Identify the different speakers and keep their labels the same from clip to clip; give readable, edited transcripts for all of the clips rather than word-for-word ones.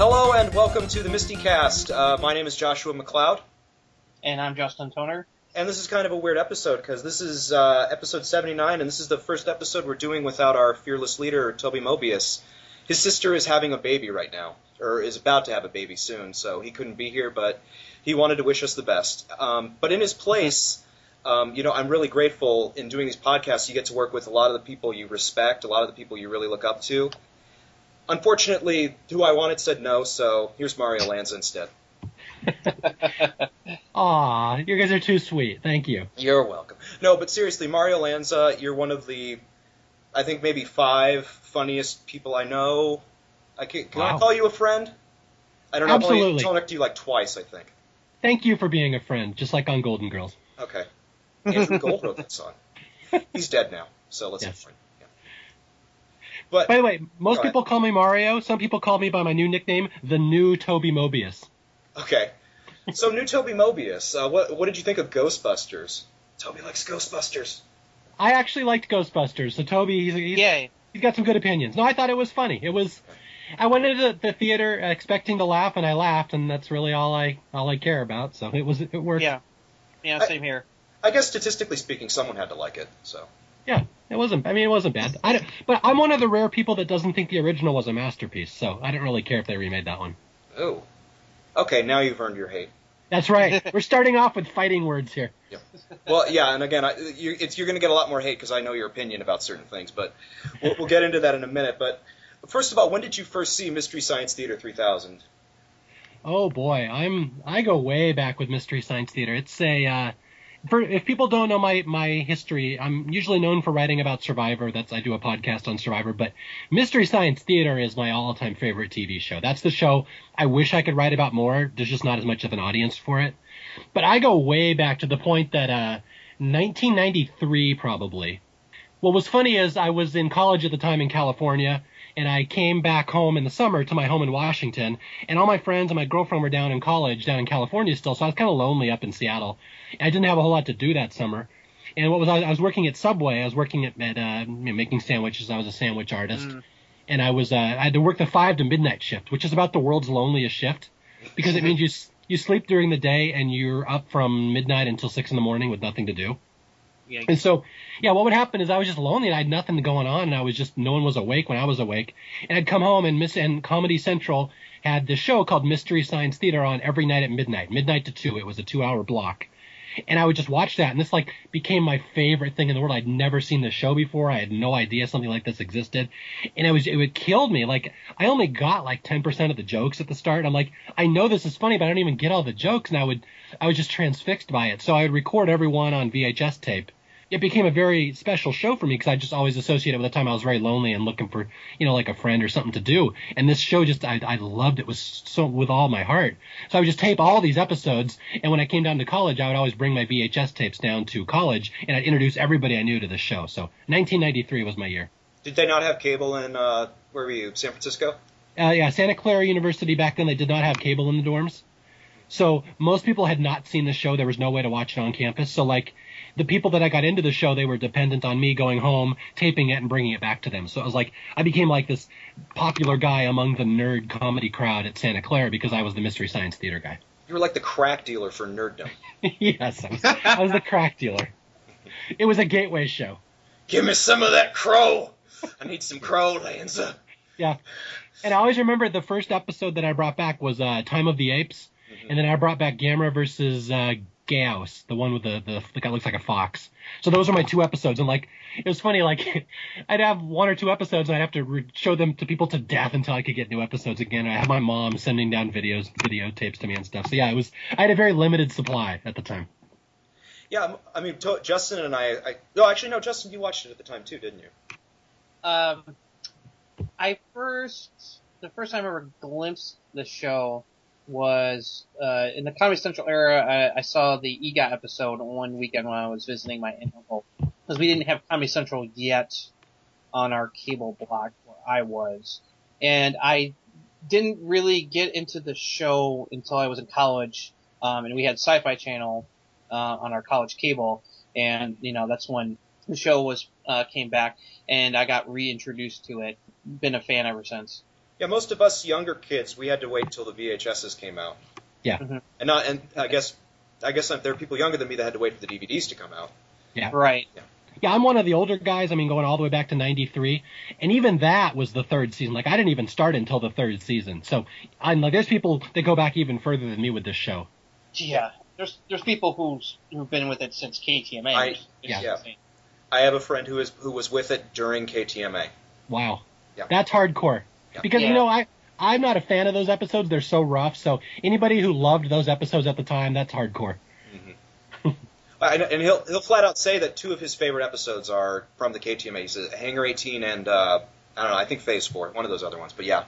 Speaker 1: Hello and welcome to the MSTieCast. My name is Joshua McLeod.
Speaker 2: And I'm Justin Toner.
Speaker 1: And this is kind of a weird episode because this is episode 79, and this is the first episode we're doing without our fearless leader, Toby Mobius. His sister is having a baby right now, or is about to have a baby soon, so he couldn't be here, but he wanted to wish us the best. But in his place, I'm really grateful in doing these podcasts. You get to work with a lot of the people you respect, a lot of the people you really look up to. Unfortunately, who I wanted said no, so here's Mario Lanza instead.
Speaker 3: Aw, you guys are too sweet. Thank you.
Speaker 1: You're welcome. No, but seriously, Mario Lanza, you're one of the, I think, maybe 5 funniest people I know. Can I call you a friend? I don't know.
Speaker 3: Absolutely.
Speaker 1: I've only talked to you like twice, I think.
Speaker 3: Thank you for being a friend, just like on Golden Girls.
Speaker 1: Okay. Andrew Gold wrote that song. He's dead now, so let's
Speaker 3: Yes.
Speaker 1: yeah. But
Speaker 3: by the way, most people call me Mario. Some people call me by my new nickname, the new Toby Mobius.
Speaker 1: Okay. So, new Toby Mobius, what did you think of Ghostbusters? Toby likes Ghostbusters.
Speaker 3: I actually liked Ghostbusters, so Toby, he's got some good opinions. No, I thought it was funny. I went into the theater expecting to laugh, and I laughed, and that's really all I care about. So it worked.
Speaker 2: Yeah, same here.
Speaker 1: I guess statistically speaking, someone had to like it. So
Speaker 3: yeah, it wasn't bad. But I'm one of the rare people that doesn't think the original was a masterpiece, so I didn't really care if they remade that one.
Speaker 1: Oh, okay. Now you've earned your hate.
Speaker 3: That's right. We're starting off with fighting words here.
Speaker 1: Yeah. Well, yeah, and again, you're going to get a lot more hate because I know your opinion about certain things, but we'll get into that in a minute. But first of all, when did you first see Mystery Science Theater 3000?
Speaker 3: Oh boy, I go way back with Mystery Science Theater. It's if people don't know my history, I'm usually known for writing about Survivor. I do a podcast on Survivor, but Mystery Science Theater is my all-time favorite TV show. That's the show I wish I could write about more. There's just not as much of an audience for it. But I go way back to the point that 1993 probably. What was funny is I was in college at the time in California, and I came back home in the summer to my home in Washington, and all my friends and my girlfriend were down in college, down in California still, so I was kind of lonely up in Seattle. I didn't have a whole lot to do that summer. And I was working at Subway. I was working at making sandwiches. I was a sandwich artist. And I had to work the 5 to midnight shift, which is about the world's loneliest shift, because it means you sleep during the day and you're up from midnight until 6 in the morning with nothing to do.
Speaker 2: Yeah.
Speaker 3: And so, what would happen is I was just lonely and I had nothing going on, and no one was awake when I was awake. And I'd come home and Comedy Central had this show called Mystery Science Theater on every night at midnight to 2. It was a 2-hour block. And I would just watch that, and this became my favorite thing in the world. I'd never seen the show before. I had no idea something like this existed. And it would kill me. I only got 10% of the jokes at the start. I'm like, I know this is funny, but I don't even get all the jokes. And I was just transfixed by it. So I would record everyone on VHS tape. It became a very special show for me because I just always associated with the time I was very lonely and looking for, a friend or something to do. And this show I loved it with all my heart. So I would just tape all these episodes. And when I came down to college, I would always bring my VHS tapes down to college and I'd introduce everybody I knew to the show. So 1993 was my year.
Speaker 1: Did they not have cable in, where were you, San Francisco?
Speaker 3: Santa Clara University back then, they did not have cable in the dorms. So most people had not seen the show. There was no way to watch it on campus. So the people that I got into the show, they were dependent on me going home, taping it, and bringing it back to them. So it was I became this popular guy among the nerd comedy crowd at Santa Clara because I was the Mystery Science Theater guy.
Speaker 1: You were like the crack dealer for nerddom.
Speaker 3: Yes, I was the crack dealer. It was a gateway show.
Speaker 1: Give me some of that crow. I need some crow, Lanza.
Speaker 3: Yeah. And I always remember the first episode that I brought back was Time of the Apes. Mm-hmm. And then I brought back Gamera versus Gauss, the one with the guy looks like a fox. So those are my 2 episodes. And it was funny, I'd have 1 or 2 episodes and I'd have to show them to people to death until I could get new episodes again. I had my mom sending down videotapes to me and stuff. So yeah, I had a very limited supply at the time.
Speaker 1: Yeah, I mean, Justin and no, Justin, you watched it at the time too, didn't you?
Speaker 2: The first time I ever glimpsed the show was in the Comedy Central era. I saw the EGOT episode one weekend when I was visiting my aunt and uncle, because we didn't have Comedy Central yet on our cable block where I was, and I didn't really get into the show until I was in college, and we had Sci-Fi Channel on our college cable, and that's when the show came back, and I got reintroduced to it. Been a fan ever since.
Speaker 1: Yeah, most of us younger kids, we had to wait till the VHSs came out.
Speaker 3: Yeah.
Speaker 2: Mm-hmm.
Speaker 1: And I guess there are people younger than me that had to wait for the DVDs to come out.
Speaker 3: Yeah.
Speaker 2: Right.
Speaker 3: Yeah, I'm one of the older guys. I mean, going all the way back to '93, and even that was the third season. Like, I didn't even start until the third season. So, I'm like, there's people that go back even further than me with this show.
Speaker 2: Yeah. There's people who've been with it since KTMA.
Speaker 1: I have a friend who was with it during KTMA.
Speaker 3: Wow.
Speaker 1: Yeah.
Speaker 3: That's hardcore.
Speaker 1: Yeah.
Speaker 3: Because, you know, I'm not a fan of those episodes. They're so rough. So anybody who loved those episodes at the time, that's hardcore.
Speaker 1: Mm-hmm. And he'll flat out say that two of his favorite episodes are from the KTMA. He says Hangar 18 and, I don't know, I think Phase 4, one of those other ones. But yeah.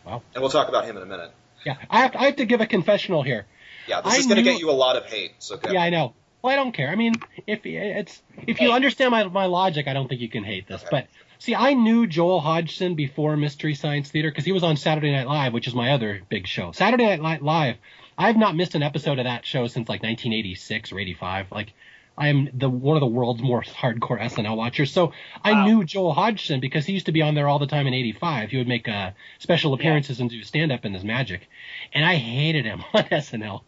Speaker 3: Wow.
Speaker 1: And we'll talk about him in a minute.
Speaker 3: Yeah. I have to give a confessional here.
Speaker 1: Yeah, this is going to get you a lot of hate. So go.
Speaker 3: Yeah, I know. Well, I don't care. I mean, if you understand my logic, I don't think you can hate this.
Speaker 1: Okay.
Speaker 3: But see, I knew Joel Hodgson before Mystery Science Theater because he was on Saturday Night Live, which is my other big show. Saturday Night Live, I've not missed an episode of that show since like 1986 or 85. Like, I am one of the world's more hardcore SNL watchers. So I knew Joel Hodgson because he used to be on there all the time in 85. He would make special appearances and do stand-up in his magic. And I hated him on SNL.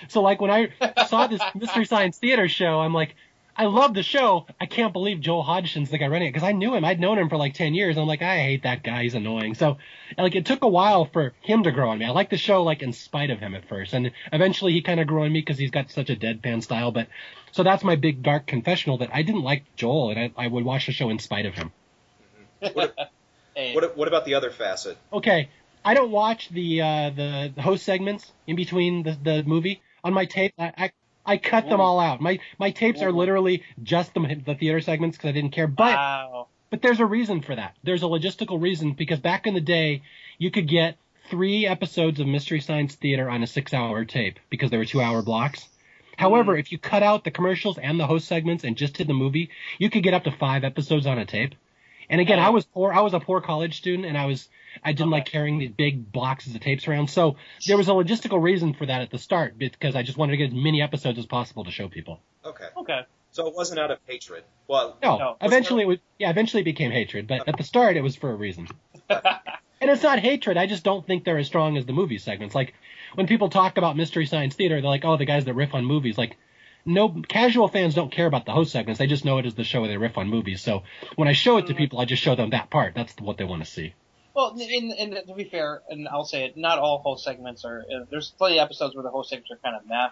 Speaker 3: So, like, when I saw this Mystery Science Theater show, I'm like, I love the show. I can't believe Joel Hodgson's the guy running it because I knew him. I'd known him for like 10 years. I'm like, I hate that guy. He's annoying. So, like, it took a while for him to grow on me. I liked the show, like, in spite of him at first. And eventually he kind of grew on me because he's got such a deadpan style. But so that's my big dark confessional that I didn't like Joel, and I would watch the show in spite of him.
Speaker 1: What about the other facet?
Speaker 3: Okay. I don't watch the host segments in between the movie. On my tape, I cut them all out. My tapes are literally just the theater segments because I didn't care. But there's a reason for that. There's a logistical reason because back in the day, you could get 3 episodes of Mystery Science Theater on a 6-hour tape because there were 2-hour blocks. However, if you cut out the commercials and the host segments and just did the movie, you could get up to 5 episodes on a tape. And again, I was poor. I was a poor college student, and I didn't like carrying these big boxes of tapes around. So there was a logistical reason for that at the start because I just wanted to get as many episodes as possible to show people.
Speaker 1: Okay. So it wasn't out of hatred. Well,
Speaker 3: no. Eventually it became hatred, but at the start it was for a reason. And it's not hatred. I just don't think they're as strong as the movie segments. Like when people talk about Mystery Science Theater, they're like, oh, the guys that riff on movies. Like, no, casual fans don't care about the host segments. They just know it as the show where they riff on movies. So when I show it to people, I just show them that part. That's what they want to see.
Speaker 2: Well, and to be fair, and I'll say it, not all host segments are. There's plenty of episodes where the host segments are kind of meh,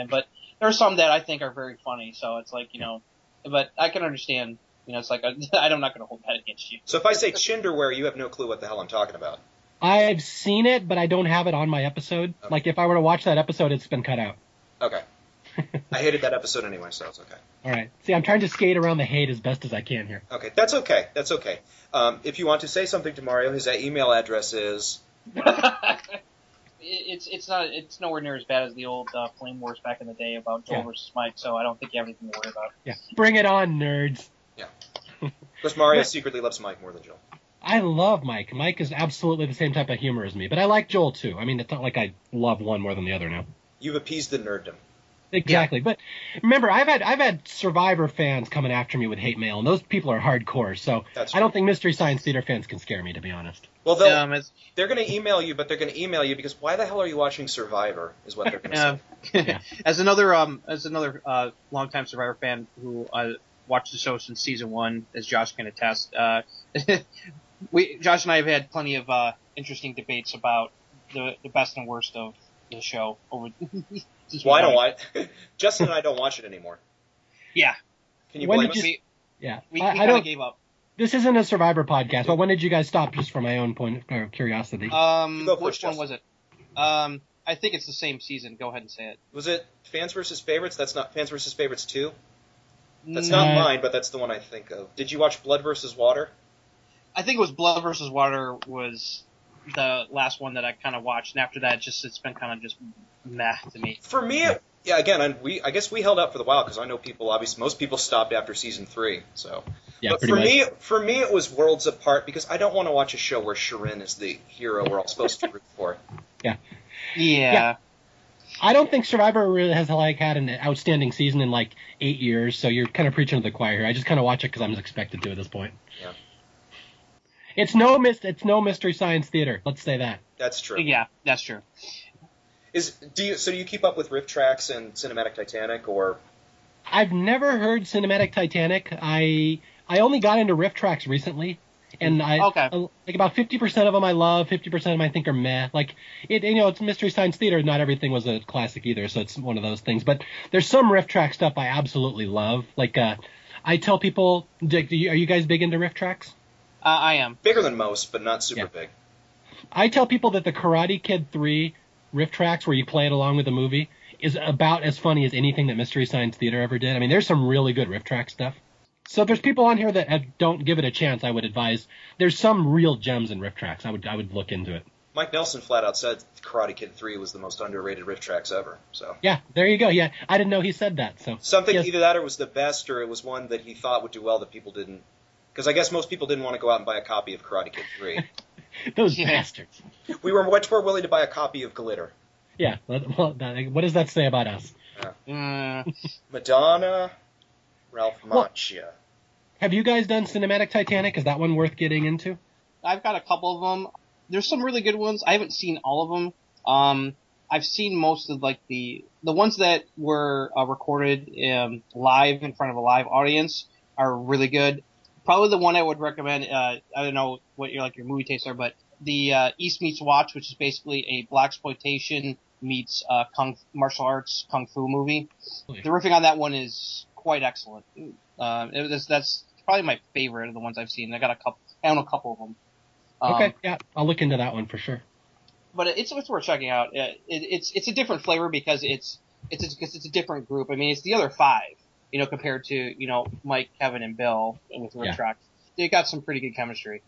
Speaker 2: but there are some that I think are very funny. So it's like, you know, but I can understand. You know, it's like I'm not going to hold that against you.
Speaker 1: So if I say Chinderware, you have no clue what the hell I'm talking about.
Speaker 3: I've seen it, but I don't have it on my episode. Okay. Like if I were to watch that episode, it's been cut out.
Speaker 1: Okay. I hated that episode anyway, so it's okay.
Speaker 3: All right. See, I'm trying to skate around the hate as best as I can here.
Speaker 1: Okay, that's okay. That's okay. If you want to say something to Mario, his email address is.
Speaker 2: It's nowhere near as bad as the old Flame Wars back in the day about Joel versus Mike, so I don't think you have anything to worry about.
Speaker 3: Yeah, bring it on, nerds.
Speaker 1: Yeah. Because Mario secretly loves Mike more than Joel.
Speaker 3: I love Mike. Mike is absolutely the same type of humor as me, but I like Joel too. I mean, it's not like I love one more than the other now.
Speaker 1: You've appeased the nerddom.
Speaker 3: Exactly, but remember, I've had Survivor fans coming after me with hate mail, and those people are hardcore. So I don't think Mystery Science Theater fans can scare me, to be honest.
Speaker 1: Well, they're going to email you, but they're going to email you because why the hell are you watching Survivor? Is what they're going to say.
Speaker 2: Yeah. As another longtime Survivor fan who watched the show since season 1, as Josh can attest, Josh and I have had plenty of interesting debates about the best and worst of the show over.
Speaker 1: Well, I don't watch. Justin and I don't watch it anymore.
Speaker 2: Yeah.
Speaker 1: Can you blame us?
Speaker 3: Yeah.
Speaker 2: We kind of gave up.
Speaker 3: This isn't a Survivor podcast, but when did you guys stop? Just for my own point of curiosity.
Speaker 2: Which one was it? I think it's the same season. Go ahead and say it.
Speaker 1: Was it Fans vs. Favorites? That's not Fans vs. Favorites 2. That's not mine, but that's the one I think of. Did you watch Blood vs. Water?
Speaker 2: I think it was Blood vs. Water was the last one that I kind of watched, and after that, it's been kind of just meh to me.
Speaker 1: For me, again, I guess we held out for the while because I know people. Obviously, most people stopped after season 3. So,
Speaker 3: yeah,
Speaker 1: but for me, it was worlds apart because I don't want to watch a show where Shirin is the hero we're all supposed to root for.
Speaker 2: Yeah.
Speaker 3: I don't think Survivor really has had an outstanding season in 8 years, so you're kind of preaching to the choir here. I just kind of watch it because I'm expected to at this point.
Speaker 1: Yeah.
Speaker 3: It's no Mystery Science Theater. Let's say that.
Speaker 1: That's true.
Speaker 2: Yeah, that's true.
Speaker 1: Do you keep up with riff tracks and Cinematic Titanic, or?
Speaker 3: I've never heard Cinematic Titanic. I only got into riff tracks recently, and like about 50% of them I love, 50% of them I think are meh. Like it's Mystery Science Theater. Not everything was a classic either, so it's one of those things. But there's some riff track stuff I absolutely love. Like I tell people, are you guys big into riff tracks?
Speaker 2: I am.
Speaker 1: Bigger than most, but not super big.
Speaker 3: I tell people that the Karate Kid 3 riff tracks, where you play it along with the movie, is about as funny as anything that Mystery Science Theater ever did. I mean, there's some really good riff track stuff. So if there's people on here that don't give it a chance, I would advise. There's some real gems in riff tracks. I would look into it.
Speaker 1: Mike Nelson flat out said Karate Kid 3 was the most underrated riff tracks ever. So
Speaker 3: yeah, there you go. Yeah, I didn't know he said that. So
Speaker 1: either that or it was the best, or it was one that he thought would do well that people didn't. Because I guess most people didn't want to go out and buy a copy of Karate Kid 3.
Speaker 3: Those bastards.
Speaker 1: We were much more willing to buy a copy of Glitter.
Speaker 3: Yeah, well, what does that say about us?
Speaker 1: Madonna, Ralph Macchio.
Speaker 3: Have you guys done Cinematic Titanic? Is that one worth getting into?
Speaker 2: I've got a couple of them. There's some really good ones. I haven't seen all of them. I've seen most of like the ones that were recorded live in front of a live audience are really good. Probably the one I would recommend. I don't know what your movie tastes are, but the East Meets Watch, which is basically a blaxploitation meets martial arts kung fu movie. The riffing on that one is quite excellent. That's probably my favorite of the ones I've seen. I own a couple of them.
Speaker 3: Okay, yeah, I'll look into that one for sure.
Speaker 2: But it's worth checking out. It's a different flavor because it's a different group. I mean, it's the other five, compared to Mike, Kevin, and Bill with riff tracks. They got some pretty good chemistry.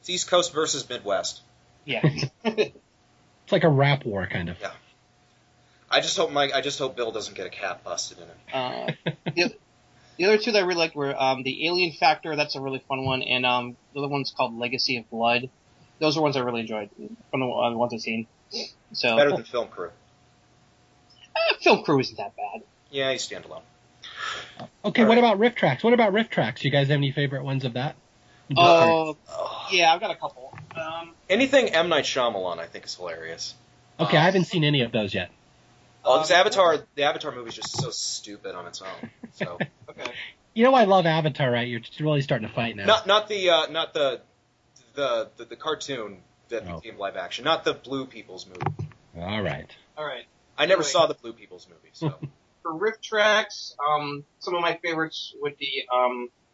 Speaker 1: It's East Coast versus Midwest.
Speaker 2: Yeah.
Speaker 3: It's like a rap war, kind of.
Speaker 1: Yeah. I just hope Bill doesn't get a cat busted in it.
Speaker 2: The other two that I really liked were the Alien Factor. That's a really fun one, and the other one's called Legacy of Blood. Those are ones I really enjoyed from the ones I've seen. So
Speaker 1: better than Film Crew.
Speaker 2: Film Crew isn't that bad.
Speaker 1: Yeah, he's standalone.
Speaker 3: Okay, what about riff tracks? You guys have any favorite ones of that?
Speaker 2: Yeah, I've got a couple.
Speaker 1: Anything M. Night Shyamalan, I think, is hilarious.
Speaker 3: Okay, I haven't seen any of those yet.
Speaker 1: The Avatar movie is just so stupid on its own. So
Speaker 2: okay.
Speaker 3: I love Avatar, right? You're really starting to fight now.
Speaker 1: Not the cartoon that became live action. Not the Blue People's movie.
Speaker 3: All right.
Speaker 1: I never saw the Blue People's movie, so.
Speaker 2: For riff tracks, some of my favorites would be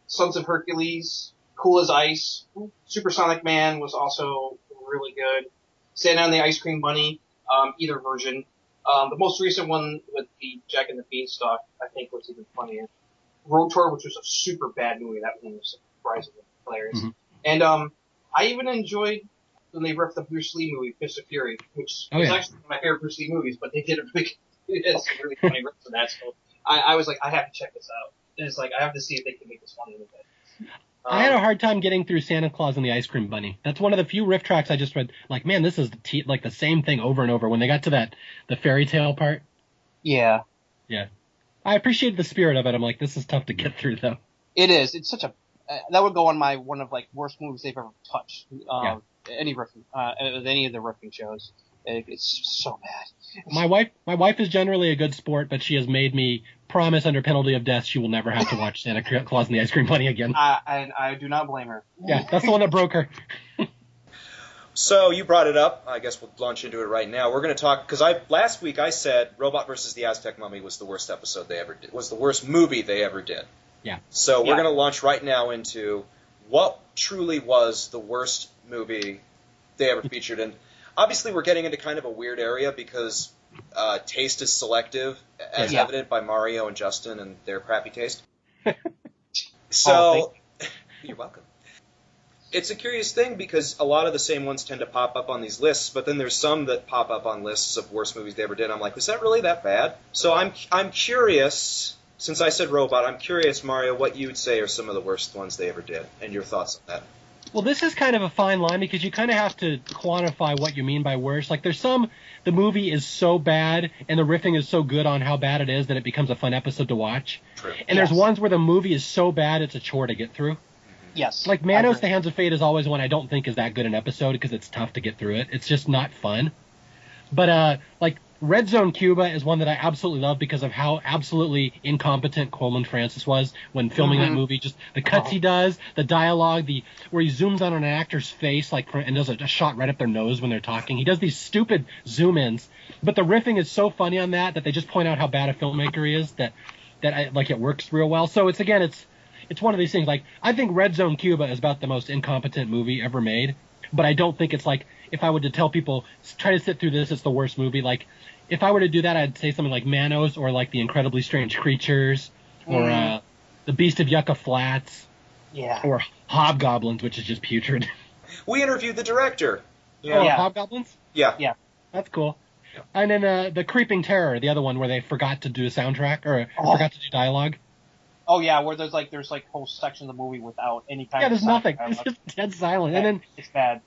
Speaker 2: Sons of Hercules, Cool as Ice, Supersonic Man was also really good. Stand on the Ice Cream Bunny, either version. The most recent one with the Jack and the Beanstalk, I think, was even funnier. Road Tour, which was a super bad movie. That one was surprisingly hilarious. Mm-hmm. And I even enjoyed when they ripped the Bruce Lee movie, Fist of Fury, which was actually one of my favorite Bruce Lee movies, but they did a really funny riff to that. So I was like, I have to check this out. And it's like, I have to see if they can make this funny with it.
Speaker 3: I had a hard time getting through Santa Claus and the Ice Cream Bunny. That's one of the few riff tracks I just read. Like, man, this is like the same thing over and over. When they got to the fairy tale part.
Speaker 2: Yeah.
Speaker 3: Yeah. I appreciated the spirit of it. I'm like, this is tough to get through, though.
Speaker 2: It is. It's such a that would go on my one of worst movies they've ever touched. Any riffing, any of the riffing shows. It's so bad.
Speaker 3: My wife is generally a good sport, but she has made me promise under penalty of death she will never have to watch Santa Claus and the Ice Cream Bunny again.
Speaker 2: I do not blame her.
Speaker 3: Yeah, that's the one that broke her.
Speaker 1: So you brought it up. I guess we'll launch into it right now. We're going to talk because last week I said Robot vs. the Aztec Mummy was the worst episode they ever did. Was the worst movie they ever did.
Speaker 3: Yeah.
Speaker 1: So we're going to launch right now into what truly was the worst movie they ever featured. And obviously we're getting into kind of a weird area because taste is selective, as evident by Mario and Justin and their crappy taste. So you're welcome. It's a curious thing because a lot of the same ones tend to pop up on these lists, but then there's some that pop up on lists of worst movies they ever did. I'm like, was that really that bad? So I'm curious, since I said Robot, I'm curious, Mario, what you would say are some of the worst ones they ever did, and your thoughts on that.
Speaker 3: Well, this is kind of a fine line because you kind of have to quantify what you mean by worst. Like, there's some, the movie is so bad and the riffing is so good on how bad it is that it becomes a fun episode to watch.
Speaker 1: True.
Speaker 3: And there's ones where the movie is so bad it's a chore to get through.
Speaker 2: Yes.
Speaker 3: Like Manos, The Hands of Fate is always one I don't think is that good an episode because it's tough to get through it. It's just not fun. But like Red Zone Cuba is one that I absolutely love because of how absolutely incompetent Coleman Francis was when filming that movie. Just the cuts he does, the dialogue, where he zooms on an actor's face and does a shot right up their nose when they're talking. He does these stupid zoom-ins, but the riffing is so funny on that they just point out how bad a filmmaker he is that it works real well. So it's one of these things. Like, I think Red Zone Cuba is about the most incompetent movie ever made, but I don't think it's like, if I were to tell people, try to sit through this, it's the worst movie. Like, if I were to do that, I'd say something like Manos or like The Incredibly Strange Creatures or The Beast of Yucca Flats.
Speaker 2: Yeah.
Speaker 3: Or Hobgoblins, which is just putrid.
Speaker 1: We interviewed the director.
Speaker 3: Yeah. Oh, Hobgoblins?
Speaker 1: Yeah.
Speaker 2: Yeah.
Speaker 3: That's cool. Yeah. And then The Creeping Terror, the other one where they forgot to do a soundtrack or forgot to do dialogue.
Speaker 2: Oh yeah, where there's whole sections of the movie without any kind of
Speaker 3: there's nothing. It's just dead silent.
Speaker 2: Yeah,
Speaker 3: and then
Speaker 2: it's bad.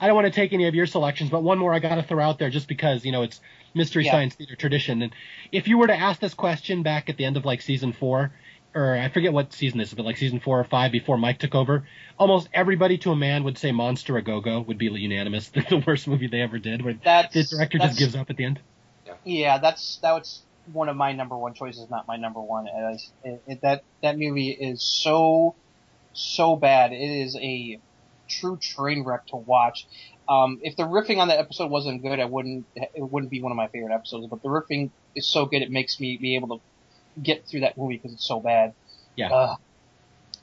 Speaker 3: I don't want to take any of your selections, but one more I got to throw out there just because, it's Mystery Science Theater tradition. And if you were to ask this question back at the end of like season 4, or I forget what season this is, but like season 4 or 5 before Mike took over, almost everybody to a man would say Monster a Go-Go would be unanimous. The worst movie they ever did, where the director just gives up at the end.
Speaker 2: Yeah, that was one of my number one choices, not my number one. That movie is so bad. It is a true train wreck to watch. If the riffing on that episode wasn't good, it wouldn't be one of my favorite episodes. But the riffing is so good, it makes me be able to get through that movie because it's so bad.
Speaker 3: Yeah.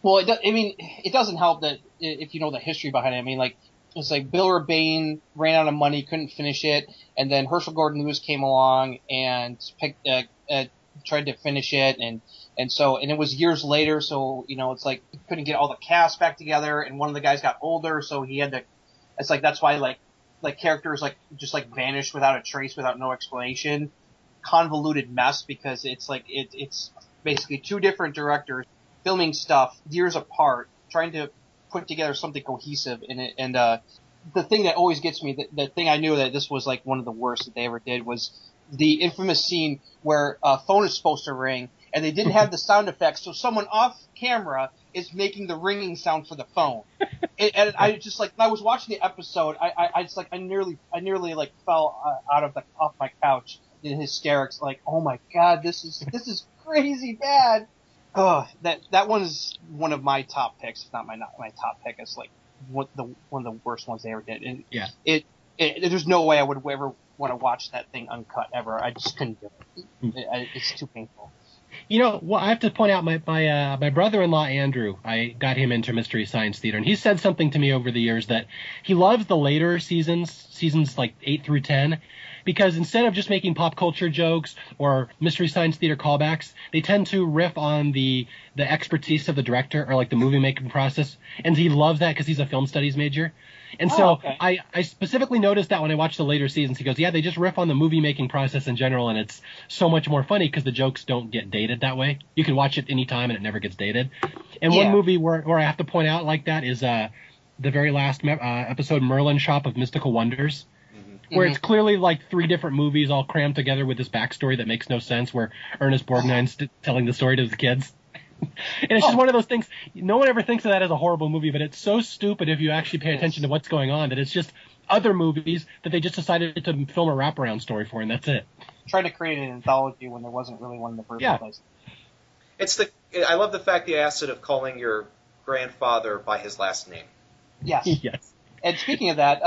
Speaker 2: Well, it doesn't help that if you know the history behind it. I mean, like, it's like Bill Urbane ran out of money, couldn't finish it, and then Herschel Gordon Lewis came along and tried to finish it, and it was years later, so it's like he couldn't get all the cast back together, and one of the guys got older, so he had to. It's like that's why like characters just vanished without a trace, without no explanation, convoluted mess because it's like it's basically two different directors filming stuff years apart, trying to put together something cohesive in it. And the thing that always gets me, the thing I knew that this was like one of the worst that they ever did, was the infamous scene where a phone is supposed to ring and they didn't have the sound effects, so someone off camera is making the ringing sound for the phone. And I just when I was watching the episode, I nearly fell off my couch in hysterics, like, oh my god, this is crazy bad. Oh, that one is one of my top picks, if not my top pick. It's like one of the worst ones they ever did. And there's no way I would ever want to watch that thing uncut ever. I just couldn't do it. It's too painful.
Speaker 3: I have to point out my brother-in-law Andrew. I got him into Mystery Science Theater, and he said something to me over the years that he loves the later seasons like 8 through 10. Because instead of just making pop culture jokes or Mystery Science Theater callbacks, they tend to riff on the expertise of the director or like the movie making process. And he loves that because he's a film studies major. And
Speaker 2: okay.
Speaker 3: I specifically noticed that when I watched the later seasons. He goes, yeah, they just riff on the movie making process in general, and it's so much more funny because the jokes don't get dated that way. You can watch it anytime and it never gets dated. And one movie where I have to point out like that is the very last episode, Merlin Shop of Mystical Wonders. Where it's clearly like 3 different movies all crammed together with this backstory that makes no sense, where Ernest Borgnine's telling the story to the kids. And it's just one of those things, no one ever thinks of that as a horrible movie, but it's so stupid if you actually pay attention to what's going on, that it's just other movies that they just decided to film a wraparound story for, and that's it.
Speaker 2: Trying to create an anthology when there wasn't really one in the first place.
Speaker 1: I love the fact the acid of calling your grandfather by his last name.
Speaker 2: Yes.
Speaker 3: Yes.
Speaker 2: And speaking of that,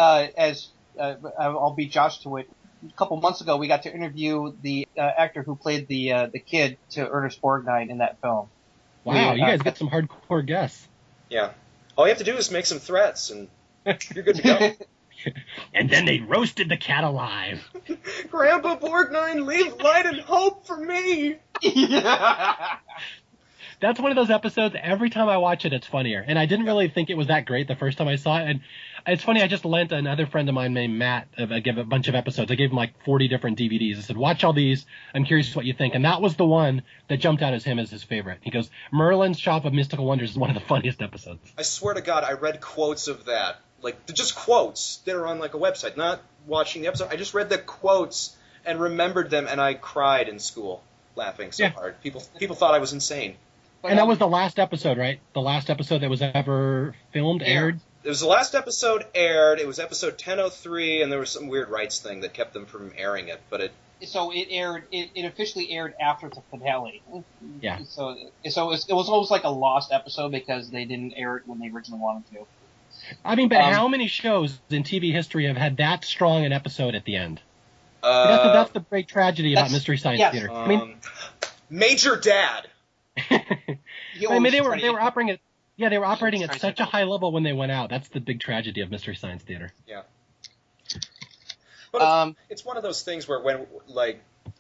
Speaker 2: I'll beat Josh to it. A couple months ago, we got to interview the actor who played the kid to Ernest Borgnine in that film.
Speaker 3: Wow, you guys got some hardcore guests.
Speaker 1: Yeah. All you have to do is make some threats, and you're good to go.
Speaker 3: And then they roasted the cat alive.
Speaker 1: Grandpa Borgnine, leave light and hope for me!
Speaker 2: Yeah.
Speaker 3: That's one of those episodes, every time I watch it, it's funnier. And I didn't really think it was that great the first time I saw it. And it's funny, I just lent another friend of mine named Matt a bunch of episodes. I gave him like 40 different DVDs. I said, watch all these. I'm curious what you think. And that was the one that jumped out as his favorite. He goes, Merlin's Shop of Mystical Wonders is one of the funniest episodes.
Speaker 1: I swear to God, I read quotes of that. Like, just quotes that are on like a website, not watching the episode. I just read the quotes and remembered them, and I cried in school laughing so hard. People thought I was insane.
Speaker 3: And that was the last episode, right? The last episode that was ever filmed, aired?
Speaker 1: It was the last episode aired. It was episode 1003, and there was some weird rights thing that kept them from airing it. But
Speaker 2: it aired. It officially aired after the finale.
Speaker 3: Yeah.
Speaker 2: So it was almost like a lost episode because they didn't air it when they originally wanted to.
Speaker 3: I mean, but how many shows in TV history have had that strong an episode at the end? That's the great tragedy about Mystery Science Theater. I mean,
Speaker 1: Major Dad.
Speaker 3: I mean, they were operating at. Yeah, they were operating at such a high level when they went out. That's the big tragedy of Mystery Science Theater.
Speaker 1: Yeah. But it's one of those things where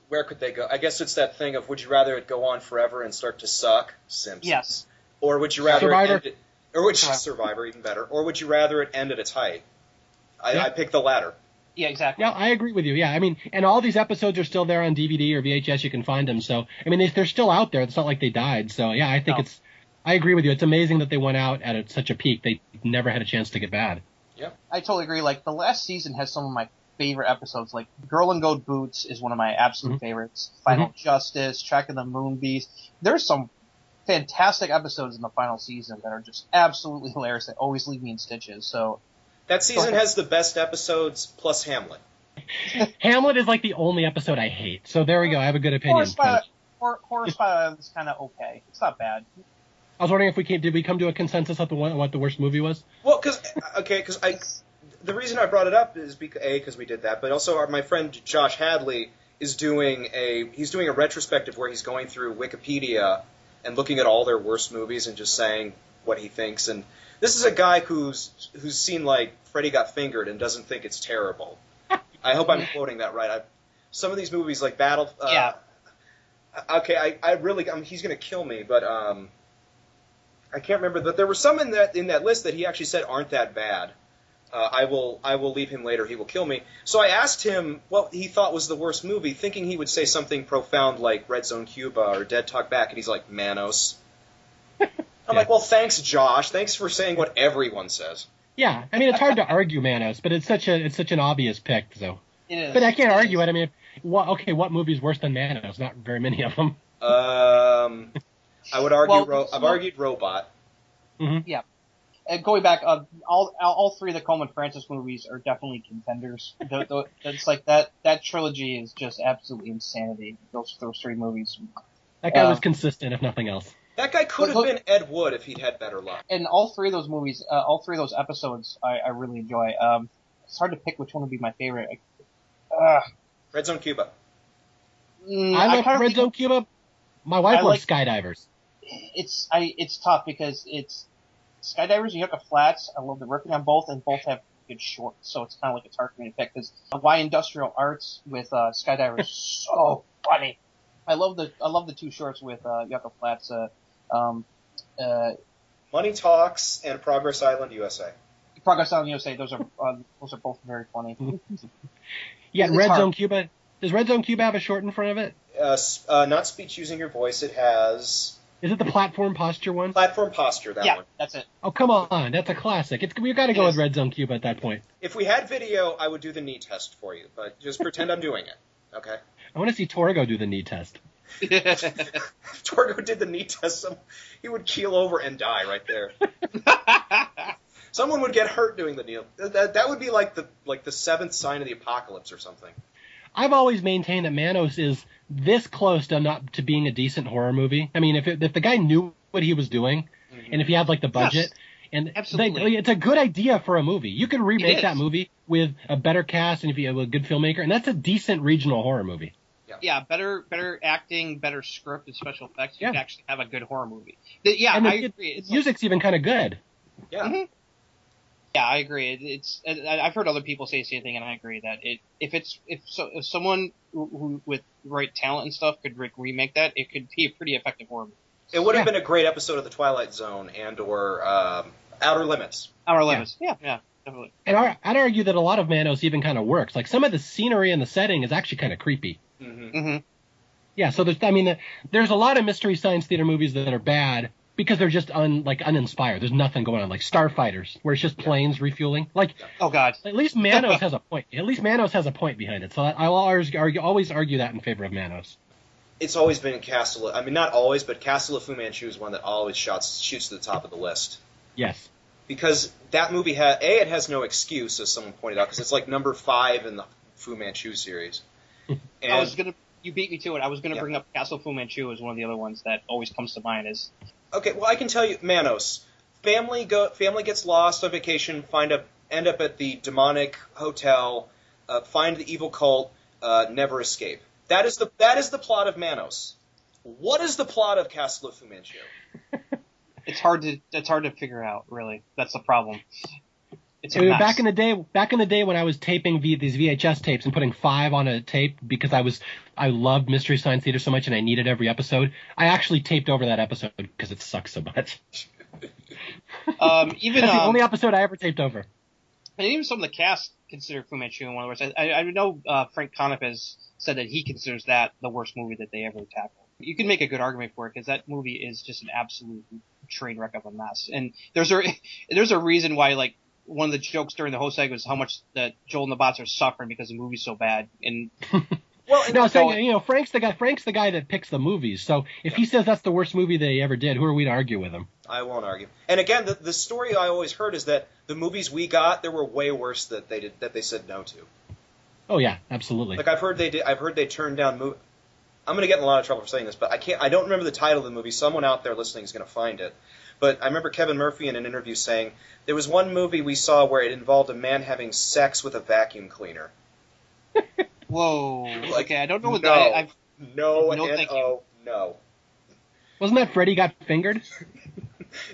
Speaker 1: where could they go? I guess it's that thing of would you rather it go on forever and start to suck? Simpsons.
Speaker 2: Yes.
Speaker 1: Or would you rather
Speaker 3: Survivor.
Speaker 1: it end Survivor, even better. Or would you rather it end at its height? I pick the latter.
Speaker 2: Yeah, exactly.
Speaker 3: Yeah, I agree with you. Yeah, I mean, and all these episodes are still there on DVD or VHS. You can find them. So, I mean, they're still out there. It's not like they died. So, yeah, I think I agree with you. It's amazing that they went out at such a peak. They never had a chance to get bad.
Speaker 1: Yeah.
Speaker 2: I totally agree. Like, the last season has some of my favorite episodes. Like, Girl in Gold Boots is one of my absolute favorites. Final Justice, Track of the Moonbeast. There's some fantastic episodes in the final season that are just absolutely hilarious. They always leave me in stitches. So
Speaker 1: that season has the best episodes plus Hamlet.
Speaker 3: Hamlet is like the only episode I hate. So there we go. I have a good opinion.
Speaker 2: Horror Spy is kind of okay. It's not bad.
Speaker 3: I was wondering if did we come to a consensus on what the worst movie was?
Speaker 1: Well, because the reason I brought it up is because we did that, but also my friend Josh Hadley is doing a retrospective where he's going through Wikipedia and looking at all their worst movies and just saying what he thinks. And this is a guy who's seen like Freddy Got Fingered and doesn't think it's terrible. I hope I'm quoting that right. Some of these movies like Battle.
Speaker 2: Yeah.
Speaker 1: Okay, he's gonna kill me, but I can't remember. But there were some in that list that he actually said aren't that bad. I will leave him later. He will kill me. So I asked him what he thought was the worst movie, thinking he would say something profound like Red Zone Cuba or Dead Talk Back, and he's like, Manos. I'm like, well, thanks, Josh. Thanks for saying what everyone says.
Speaker 3: Yeah, I mean, it's hard to argue Manos, but it's such an obvious pick, so.
Speaker 2: It is.
Speaker 3: But I can't argue it. I mean, what movie's worse than Manos? Not very many of them.
Speaker 1: I would argue. I've argued Robot.
Speaker 3: Mm-hmm.
Speaker 2: Yeah. Going back, all three of the Coleman Francis movies are definitely contenders. It's like that trilogy is just absolutely insanity. Those three movies.
Speaker 3: That guy was consistent, if nothing else.
Speaker 1: That guy could have been Ed Wood if he'd had better luck.
Speaker 2: And all three of those movies, all three of those episodes, I really enjoy. It's hard to pick which one would be my favorite.
Speaker 1: Red Zone Cuba.
Speaker 3: I like Red Zone Cuba. My wife loves Skydivers.
Speaker 2: It's tough because it's Skydivers, you have the flats. I love the riffing on both, and both have good shorts, so it's kind of like it's hard for me to pick. Because Why Industrial Arts with Skydivers is so funny. I love the two shorts with Yucca Flats.
Speaker 1: Money Talks and Progress Island, USA.
Speaker 2: Progress Island, USA. Those are both very funny.
Speaker 3: Yeah, Red Zone Cuba. Does Red Zone Cuba have a short in front of it?
Speaker 1: Not Speech Using Your Voice. It has.
Speaker 3: Is it the Platform Posture one?
Speaker 1: Platform Posture, that one.
Speaker 2: Yeah, that's it.
Speaker 3: Oh, come on. That's a classic. We've got to go with Red Zone Cuba at that point.
Speaker 1: If we had video, I would do the knee test for you, but just pretend I'm doing it, okay?
Speaker 3: I want to see Torgo do the knee test.
Speaker 1: If Torgo did the knee test, he would keel over and die right there. Someone would get hurt doing the knee. That would be like the seventh sign of the apocalypse or something.
Speaker 3: I've always maintained that Manos is this close to being a decent horror movie. I mean, if the guy knew what he was doing, and if he had like the budget, and it's a good idea for a movie. You could remake that movie with a better cast and if you have a good filmmaker, and that's a decent regional horror movie.
Speaker 2: Yeah, better acting, better script and special effects. You can actually have a good horror movie.
Speaker 3: And
Speaker 2: I agree.
Speaker 3: Music's even kind of good.
Speaker 1: Yeah.
Speaker 2: Mm-hmm. Yeah, I agree. I've heard other people say the same thing, and I agree that if someone who with right talent and stuff could remake that, it could be a pretty effective horror movie.
Speaker 1: It would have been a great episode of The Twilight Zone and/or Outer Limits.
Speaker 2: Outer Limits, yeah, definitely.
Speaker 3: And I'd argue that a lot of Manos even kind of works. Like some of the scenery and the setting is actually kind of creepy.
Speaker 1: Mm-hmm.
Speaker 2: Mm-hmm.
Speaker 3: Yeah, so there's a lot of Mystery Science Theater movies that are bad because they're just uninspired. There's nothing going on, like Starfighters, where it's just planes refueling. Like,
Speaker 2: oh god,
Speaker 3: at least Manos has a point. At least Manos has a point behind it. So I will always argue that in favor of Manos.
Speaker 1: it's always been Castle. I mean, not always, but Castle of Fu Manchu is one that always shoots to the top of the list.
Speaker 3: Yes.
Speaker 1: Because that movie it has no excuse, as someone pointed out, because it's like number 5 in the Fu Manchu series. And,
Speaker 2: you beat me to it. I was gonna bring up Castle Fu Manchu as one of the other ones that always comes to mind.
Speaker 1: Okay, well, I can tell you, Manos. Family gets lost on vacation, end up at the demonic hotel, find the evil cult, never escape. That is the plot of Manos. What is the plot of Castle of Fu Manchu?
Speaker 2: It's hard to figure out, really. That's the problem. It's a mess.
Speaker 3: Back in the day when I was taping these VHS tapes and putting 5 on a tape because I loved Mystery Science Theater so much and I needed every episode, I actually taped over that episode because it sucks so much. That's the only episode I ever taped over.
Speaker 2: And even some of the cast consider Fu Manchu one of the worst. I know Frank Conniff has said that he considers that the worst movie that they ever tackled. You can make a good argument for it because that movie is just an absolute train wreck of a mess. And there's a reason why, like, one of the jokes during the whole segment was how much that Joel and the Bots are suffering because the movie's so bad. And
Speaker 3: Frank's the guy that picks the movies. So if he says that's the worst movie they ever did, who are we to argue with him?
Speaker 1: I won't argue. And again, the story I always heard is that the movies we got, there were way worse that they said no to.
Speaker 3: Oh yeah, absolutely.
Speaker 1: Like I've heard they turned down movies. I'm going to get in a lot of trouble for saying this, but I don't remember the title of the movie. Someone out there listening is going to find it. But I remember Kevin Murphy in an interview saying there was one movie we saw where it involved a man having sex with a vacuum cleaner.
Speaker 2: Whoa.
Speaker 1: Like,
Speaker 2: okay, I don't know what
Speaker 1: no,
Speaker 2: that.
Speaker 1: No.
Speaker 3: Wasn't that Freddy got fingered?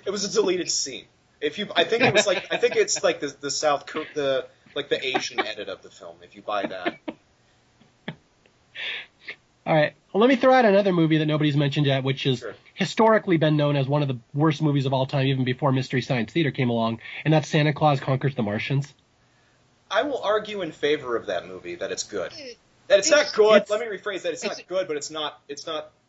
Speaker 1: It was a deleted scene. I think it's like the Asian edit of the film. If you buy that.
Speaker 3: All right. Well, let me throw out another movie that nobody's mentioned yet, which has historically been known as one of the worst movies of all time, even before Mystery Science Theater came along, and that's Santa Claus Conquers the Martians.
Speaker 1: I will argue in favor of that movie that it's good. That it's not good. Let me rephrase that. It's not good, but it's not.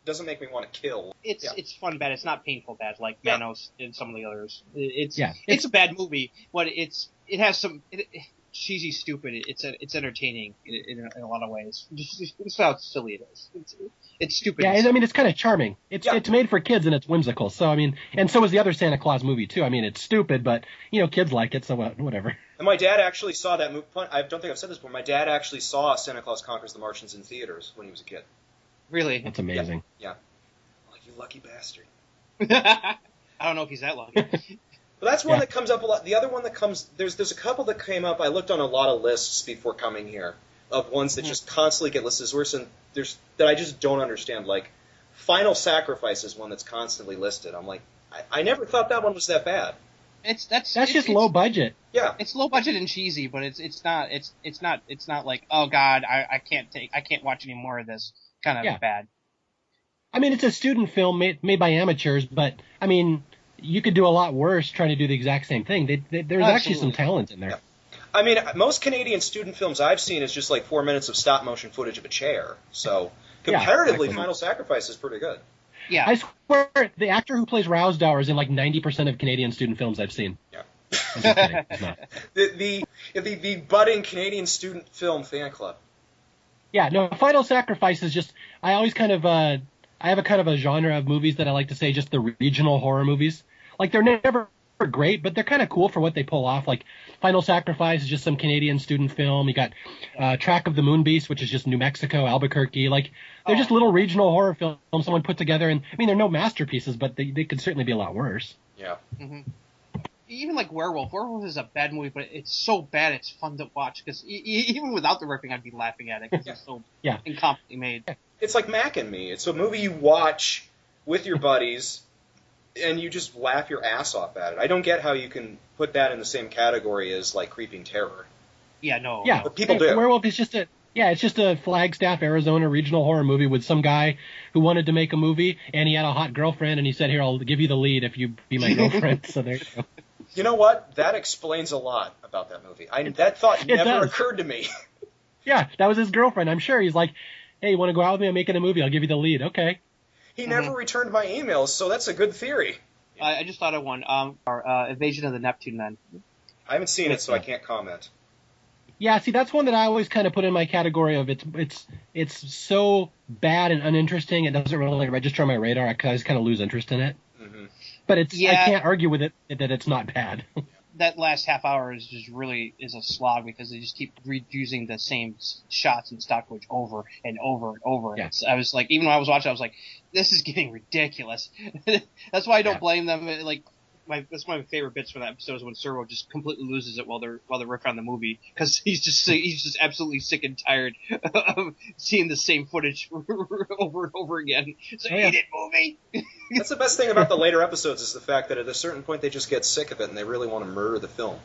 Speaker 1: Doesn't make me want to kill.
Speaker 2: It's fun bad. It's not painful bad like Manos and some of the others. It's a bad movie, but it has some. Cheesy, stupid. It's entertaining in a lot of ways. Just how silly it is. It's stupid.
Speaker 3: Yeah, I mean, it's kind of charming. It's made for kids and it's whimsical. So I mean, and so is the other Santa Claus movie too. I mean, it's stupid, but kids like it, so whatever.
Speaker 1: And my dad actually saw that movie. I don't think I've said this before. My dad actually saw Santa Claus Conquers the Martians in theaters when he was a kid.
Speaker 2: Really?
Speaker 3: That's amazing.
Speaker 1: Yeah. Like, you lucky bastard.
Speaker 2: I don't know if he's that lucky.
Speaker 1: Well, that's one that comes up a lot. The other one that comes, there's a couple that came up. I looked on a lot of lists before coming here of ones that just constantly get listed as worse, and that I just don't understand. Like, Final Sacrifice is one that's constantly listed. I'm like, I never thought that one was that bad.
Speaker 3: That's just low budget.
Speaker 1: Yeah,
Speaker 2: it's low budget and cheesy, but it's not like, oh God, I can't watch any more of this kind of bad.
Speaker 3: I mean, it's a student film made by amateurs, but I mean, you could do a lot worse trying to do the exact same thing. There's actually some talent in there.
Speaker 1: Yeah. I mean, most Canadian student films I've seen is just like 4 minutes of stop motion footage of a chair. So comparatively, Final Sacrifice is pretty good.
Speaker 2: Yeah,
Speaker 3: I swear the actor who plays Rousdower is in like 90% of Canadian student films I've seen.
Speaker 1: Yeah.
Speaker 3: I'm just kidding. He's not.
Speaker 1: The budding Canadian student film fan club.
Speaker 3: Yeah, no, Final Sacrifice is just, I always kind of, I have a kind of a genre of movies that I like to say just the regional horror movies. Like, they're never great, but they're kind of cool for what they pull off. Like, Final Sacrifice is just some Canadian student film. You got Track of the Moon Beast, which is just New Mexico, Albuquerque. Like, they're just little regional horror films someone put together. And, I mean, they're no masterpieces, but they could certainly be a lot worse.
Speaker 1: Yeah.
Speaker 2: Mm-hmm. Even like Werewolf. Werewolf is a bad movie, but it's so bad it's fun to watch. Because even without the ripping, I'd be laughing at it because it's so incompetently made.
Speaker 1: It's like Mac and Me. It's a movie you watch with your buddies, and you just laugh your ass off at it. I don't get how you can put that in the same category as, like, Creeping Terror.
Speaker 2: Yeah, no.
Speaker 3: Yeah,
Speaker 1: but people do.
Speaker 3: Werewolf is just it's just a Flagstaff, Arizona regional horror movie with some guy who wanted to make a movie, and he had a hot girlfriend, and he said, here, I'll give you the lead if you be my girlfriend. So there you go.
Speaker 1: You know what? That explains a lot about that movie. That thought never occurred to me.
Speaker 3: Yeah, that was his girlfriend. I'm sure he's like, hey, you want to go out with me? I'm making a movie. I'll give you the lead. Okay.
Speaker 1: He never returned my emails, so that's a good theory.
Speaker 2: I just thought of one. Invasion of the Neptune Men.
Speaker 1: I haven't seen it, so I can't comment.
Speaker 3: Yeah, see, that's one that I always kind of put in my category of it's so bad and uninteresting, it doesn't really register on my radar. I just kind of lose interest in it.
Speaker 1: Mm-hmm.
Speaker 3: But I can't argue with it that it's not bad.
Speaker 2: That last half hour is just really a slog because they just keep reusing the same shots and stock footage over and over and over.
Speaker 3: Yeah.
Speaker 2: I was like, even when I was watching, I was like, this is getting ridiculous. That's why I don't blame them. Like, that's one of my favorite bits from that episode is when Servo just completely loses it while they're riffing on the movie because he's just absolutely sick and tired of seeing the same footage over and over again. So eat it, movie.
Speaker 1: That's the best thing about the later episodes is the fact that at a certain point they just get sick of it and they really want to murder the film.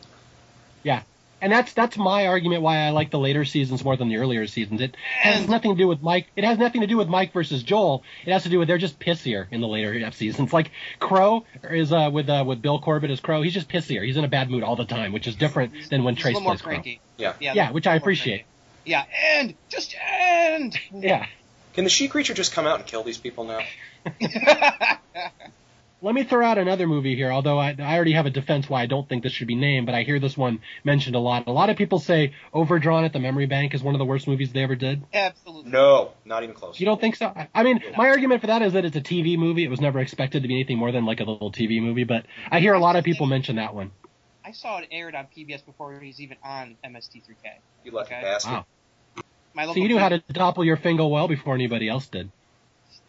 Speaker 3: Yeah. And that's my argument why I like the later seasons more than the earlier seasons. It has nothing to do with Mike. It has nothing to do with Mike versus Joel. It has to do with they're just pissier in the later seasons. Like Crow is with Bill Corbett as Crow. He's just pissier. He's in a bad mood all the time, which is different than when Trace plays Crow. Yeah, which I appreciate.
Speaker 2: Yeah, just end.
Speaker 3: Yeah.
Speaker 1: Can the she creature just come out and kill these people now?
Speaker 3: Let me throw out another movie here, although I already have a defense why I don't think this should be named, but I hear this one mentioned a lot. A lot of people say Overdrawn at the Memory Bank is one of the worst movies they ever did.
Speaker 2: Absolutely.
Speaker 1: No, not even close.
Speaker 3: You don't think so? I mean, my argument for that is that it's a TV movie. It was never expected to be anything more than like a little TV movie, but I hear a lot of people mention that one.
Speaker 2: I saw it aired on PBS before it was even on MST3K.
Speaker 1: You lucky bastard.
Speaker 3: Wow. So you knew how to topple your finger well before anybody else did.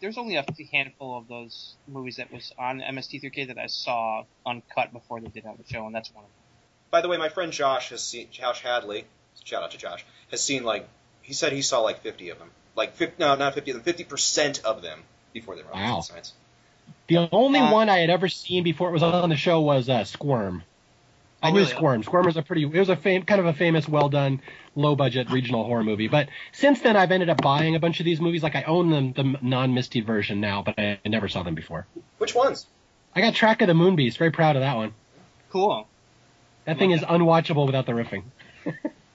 Speaker 2: There's only a handful of those movies that was on MST3K that I saw uncut before they did have the show, and that's one of them.
Speaker 1: By the way, my friend Josh Hadley, shout out to Josh, has seen he said he saw 50 of them. Not 50 of them, 50% of them before they were on the Science.
Speaker 3: The only one I had ever seen before it was on the show was Squirm. I knew Squirm. Squirm was a kind of a famous, well-done, low-budget regional horror movie. But since then, I've ended up buying a bunch of these movies. Like, I own the non-Misty version now, but I never saw them before.
Speaker 1: Which ones?
Speaker 3: I got Track of the Moonbeast. Very proud of that one.
Speaker 2: Cool.
Speaker 3: That thing is unwatchable without the riffing.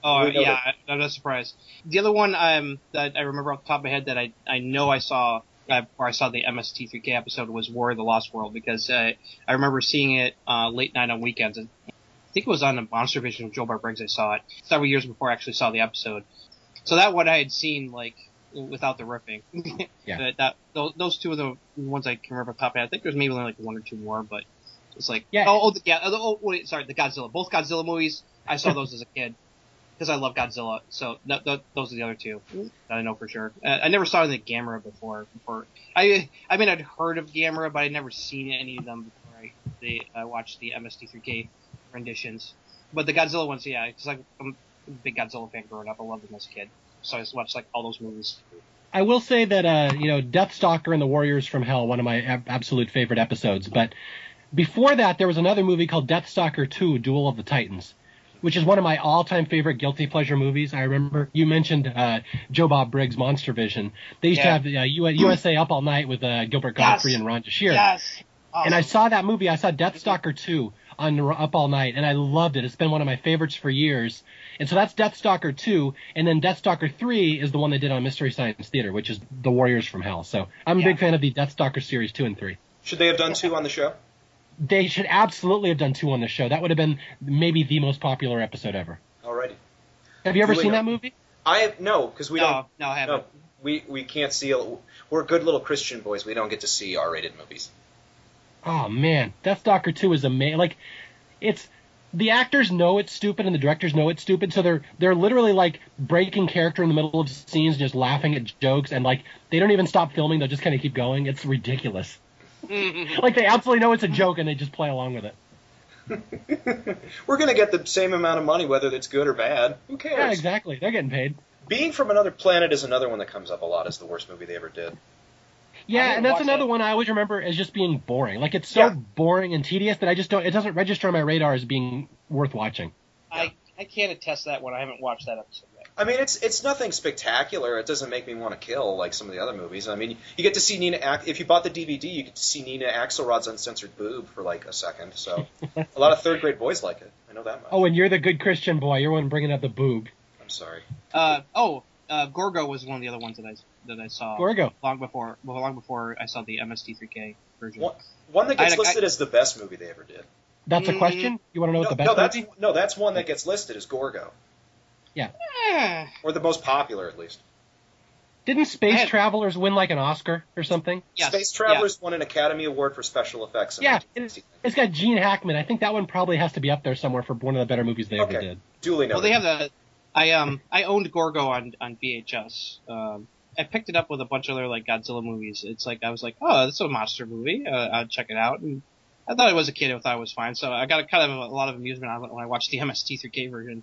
Speaker 2: Oh, yeah, I'm not surprised. The other one that I remember off the top of my head that I know I saw, where I saw the MST3K episode was War of the Lost World, because I remember seeing it late night on weekends. I think it was on the Monster Vision of Joe Bar Briggs. I saw it several years before I actually saw the episode. So that one I had seen without the riffing.
Speaker 3: Yeah.
Speaker 2: Those two are the ones I can remember off the top of my head. I think there's maybe only one or two more, but it's like the Godzilla. Both Godzilla movies. I saw those as a kid because I love Godzilla. So those are the other two that I know for sure. I never saw the Gamera before. I mean I'd heard of Gamera, but I'd never seen any of them before I watched the MST3K renditions. But the Godzilla ones, yeah, because I'm a big Godzilla fan growing up. I loved them as a kid, so I just watched all those movies.
Speaker 3: I will say that Deathstalker and the Warriors from Hell, one of my absolute favorite episodes. But before that, there was another movie called Deathstalker 2: Duel of the Titans, which is one of my all-time favorite guilty pleasure movies. I remember you mentioned Joe Bob Briggs' Monster Vision. They used to have USA Up All Night with Gilbert Gottfried and Ron Jashir.
Speaker 2: Yes. Awesome.
Speaker 3: And I saw that movie. I saw Deathstalker 2 on Up All Night, and I loved it. It's been one of my favorites for years. And so that's Deathstalker 2, and then Deathstalker 3 is the one they did on Mystery Science Theater, which is The Warriors from Hell. So I'm a big fan of the Deathstalker series 2 and 3.
Speaker 1: Should they have done 2 on the show?
Speaker 3: They should absolutely have done 2 on the show. That would have been maybe the most popular episode ever.
Speaker 1: Alrighty.
Speaker 3: Have you ever seen that movie?
Speaker 1: No, because we don't.
Speaker 2: No, I haven't.
Speaker 1: No, we can't see. We're good little Christian boys. We don't get to see R-rated movies.
Speaker 3: Oh man, Deathstalker 2 is amazing. The actors know it's stupid and the directors know it's stupid, so they're literally breaking character in the middle of scenes and just laughing at jokes, and they don't even stop filming. They'll just kind of keep going. It's ridiculous. They absolutely know it's a joke and they just play along with it.
Speaker 1: We're gonna get the same amount of money whether it's good or bad. Who cares?
Speaker 3: Yeah, exactly. They're getting paid.
Speaker 1: Being from Another Planet is another one that comes up a lot as the worst movie they ever did.
Speaker 3: Yeah, and that's another one I always remember as just being boring. It's so boring and tedious that it doesn't register on my radar as being worth watching.
Speaker 2: I can't attest to that one. I haven't watched that episode yet.
Speaker 1: I mean, it's nothing spectacular. It doesn't make me want to kill like some of the other movies. I mean, you get to see if you bought the DVD, you get to see Nina Axelrod's uncensored boob for a second. So a lot of third grade boys like it. I know that much.
Speaker 3: Oh, and you're the good Christian boy. You're one bringing up the boob.
Speaker 1: I'm sorry.
Speaker 2: Gorgo was one of the other ones that I saw.
Speaker 3: Gorgo.
Speaker 2: Long before I saw the MST3K version.
Speaker 1: One that gets listed as the best movie they ever did.
Speaker 3: That's a question? You want to know what the best movie?
Speaker 1: No, that's one that gets listed as Gorgo.
Speaker 3: Yeah.
Speaker 1: Or the most popular, at least.
Speaker 3: Didn't Space Travelers win like an Oscar or something?
Speaker 2: Yes.
Speaker 1: Space Travelers won an Academy Award for special effects.
Speaker 3: Yeah, it's got Gene Hackman. I think that one probably has to be up there somewhere for one of the better movies they ever did.
Speaker 1: Duly noted.
Speaker 2: Well, they have the. I owned Gorgo on VHS. I picked it up with a bunch of other like Godzilla movies. It's like I was like, oh, this is a monster movie. I'll check it out. And I thought it was a kid. I thought it was fine. So I got kind of a lot of amusement out of it when I watched the MST3K version.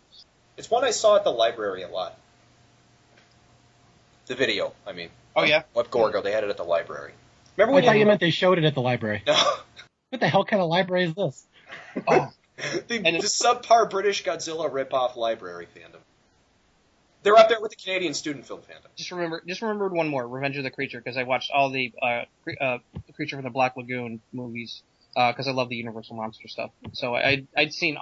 Speaker 1: It's one I saw at the library a lot. The video, I mean.
Speaker 2: Oh, yeah?
Speaker 1: Of Gorgo, they had it at the library. Remember when
Speaker 3: I thought you meant they showed it at the library.
Speaker 1: No.
Speaker 3: What the hell kind of library is this?
Speaker 2: Oh.
Speaker 1: the subpar British Godzilla ripoff library fandom. They're up there with the Canadian student film fandom.
Speaker 2: Just remembered one more, Revenge of the Creature, because I watched all the Creature from the Black Lagoon movies, because I love the Universal monster stuff. So I'd seen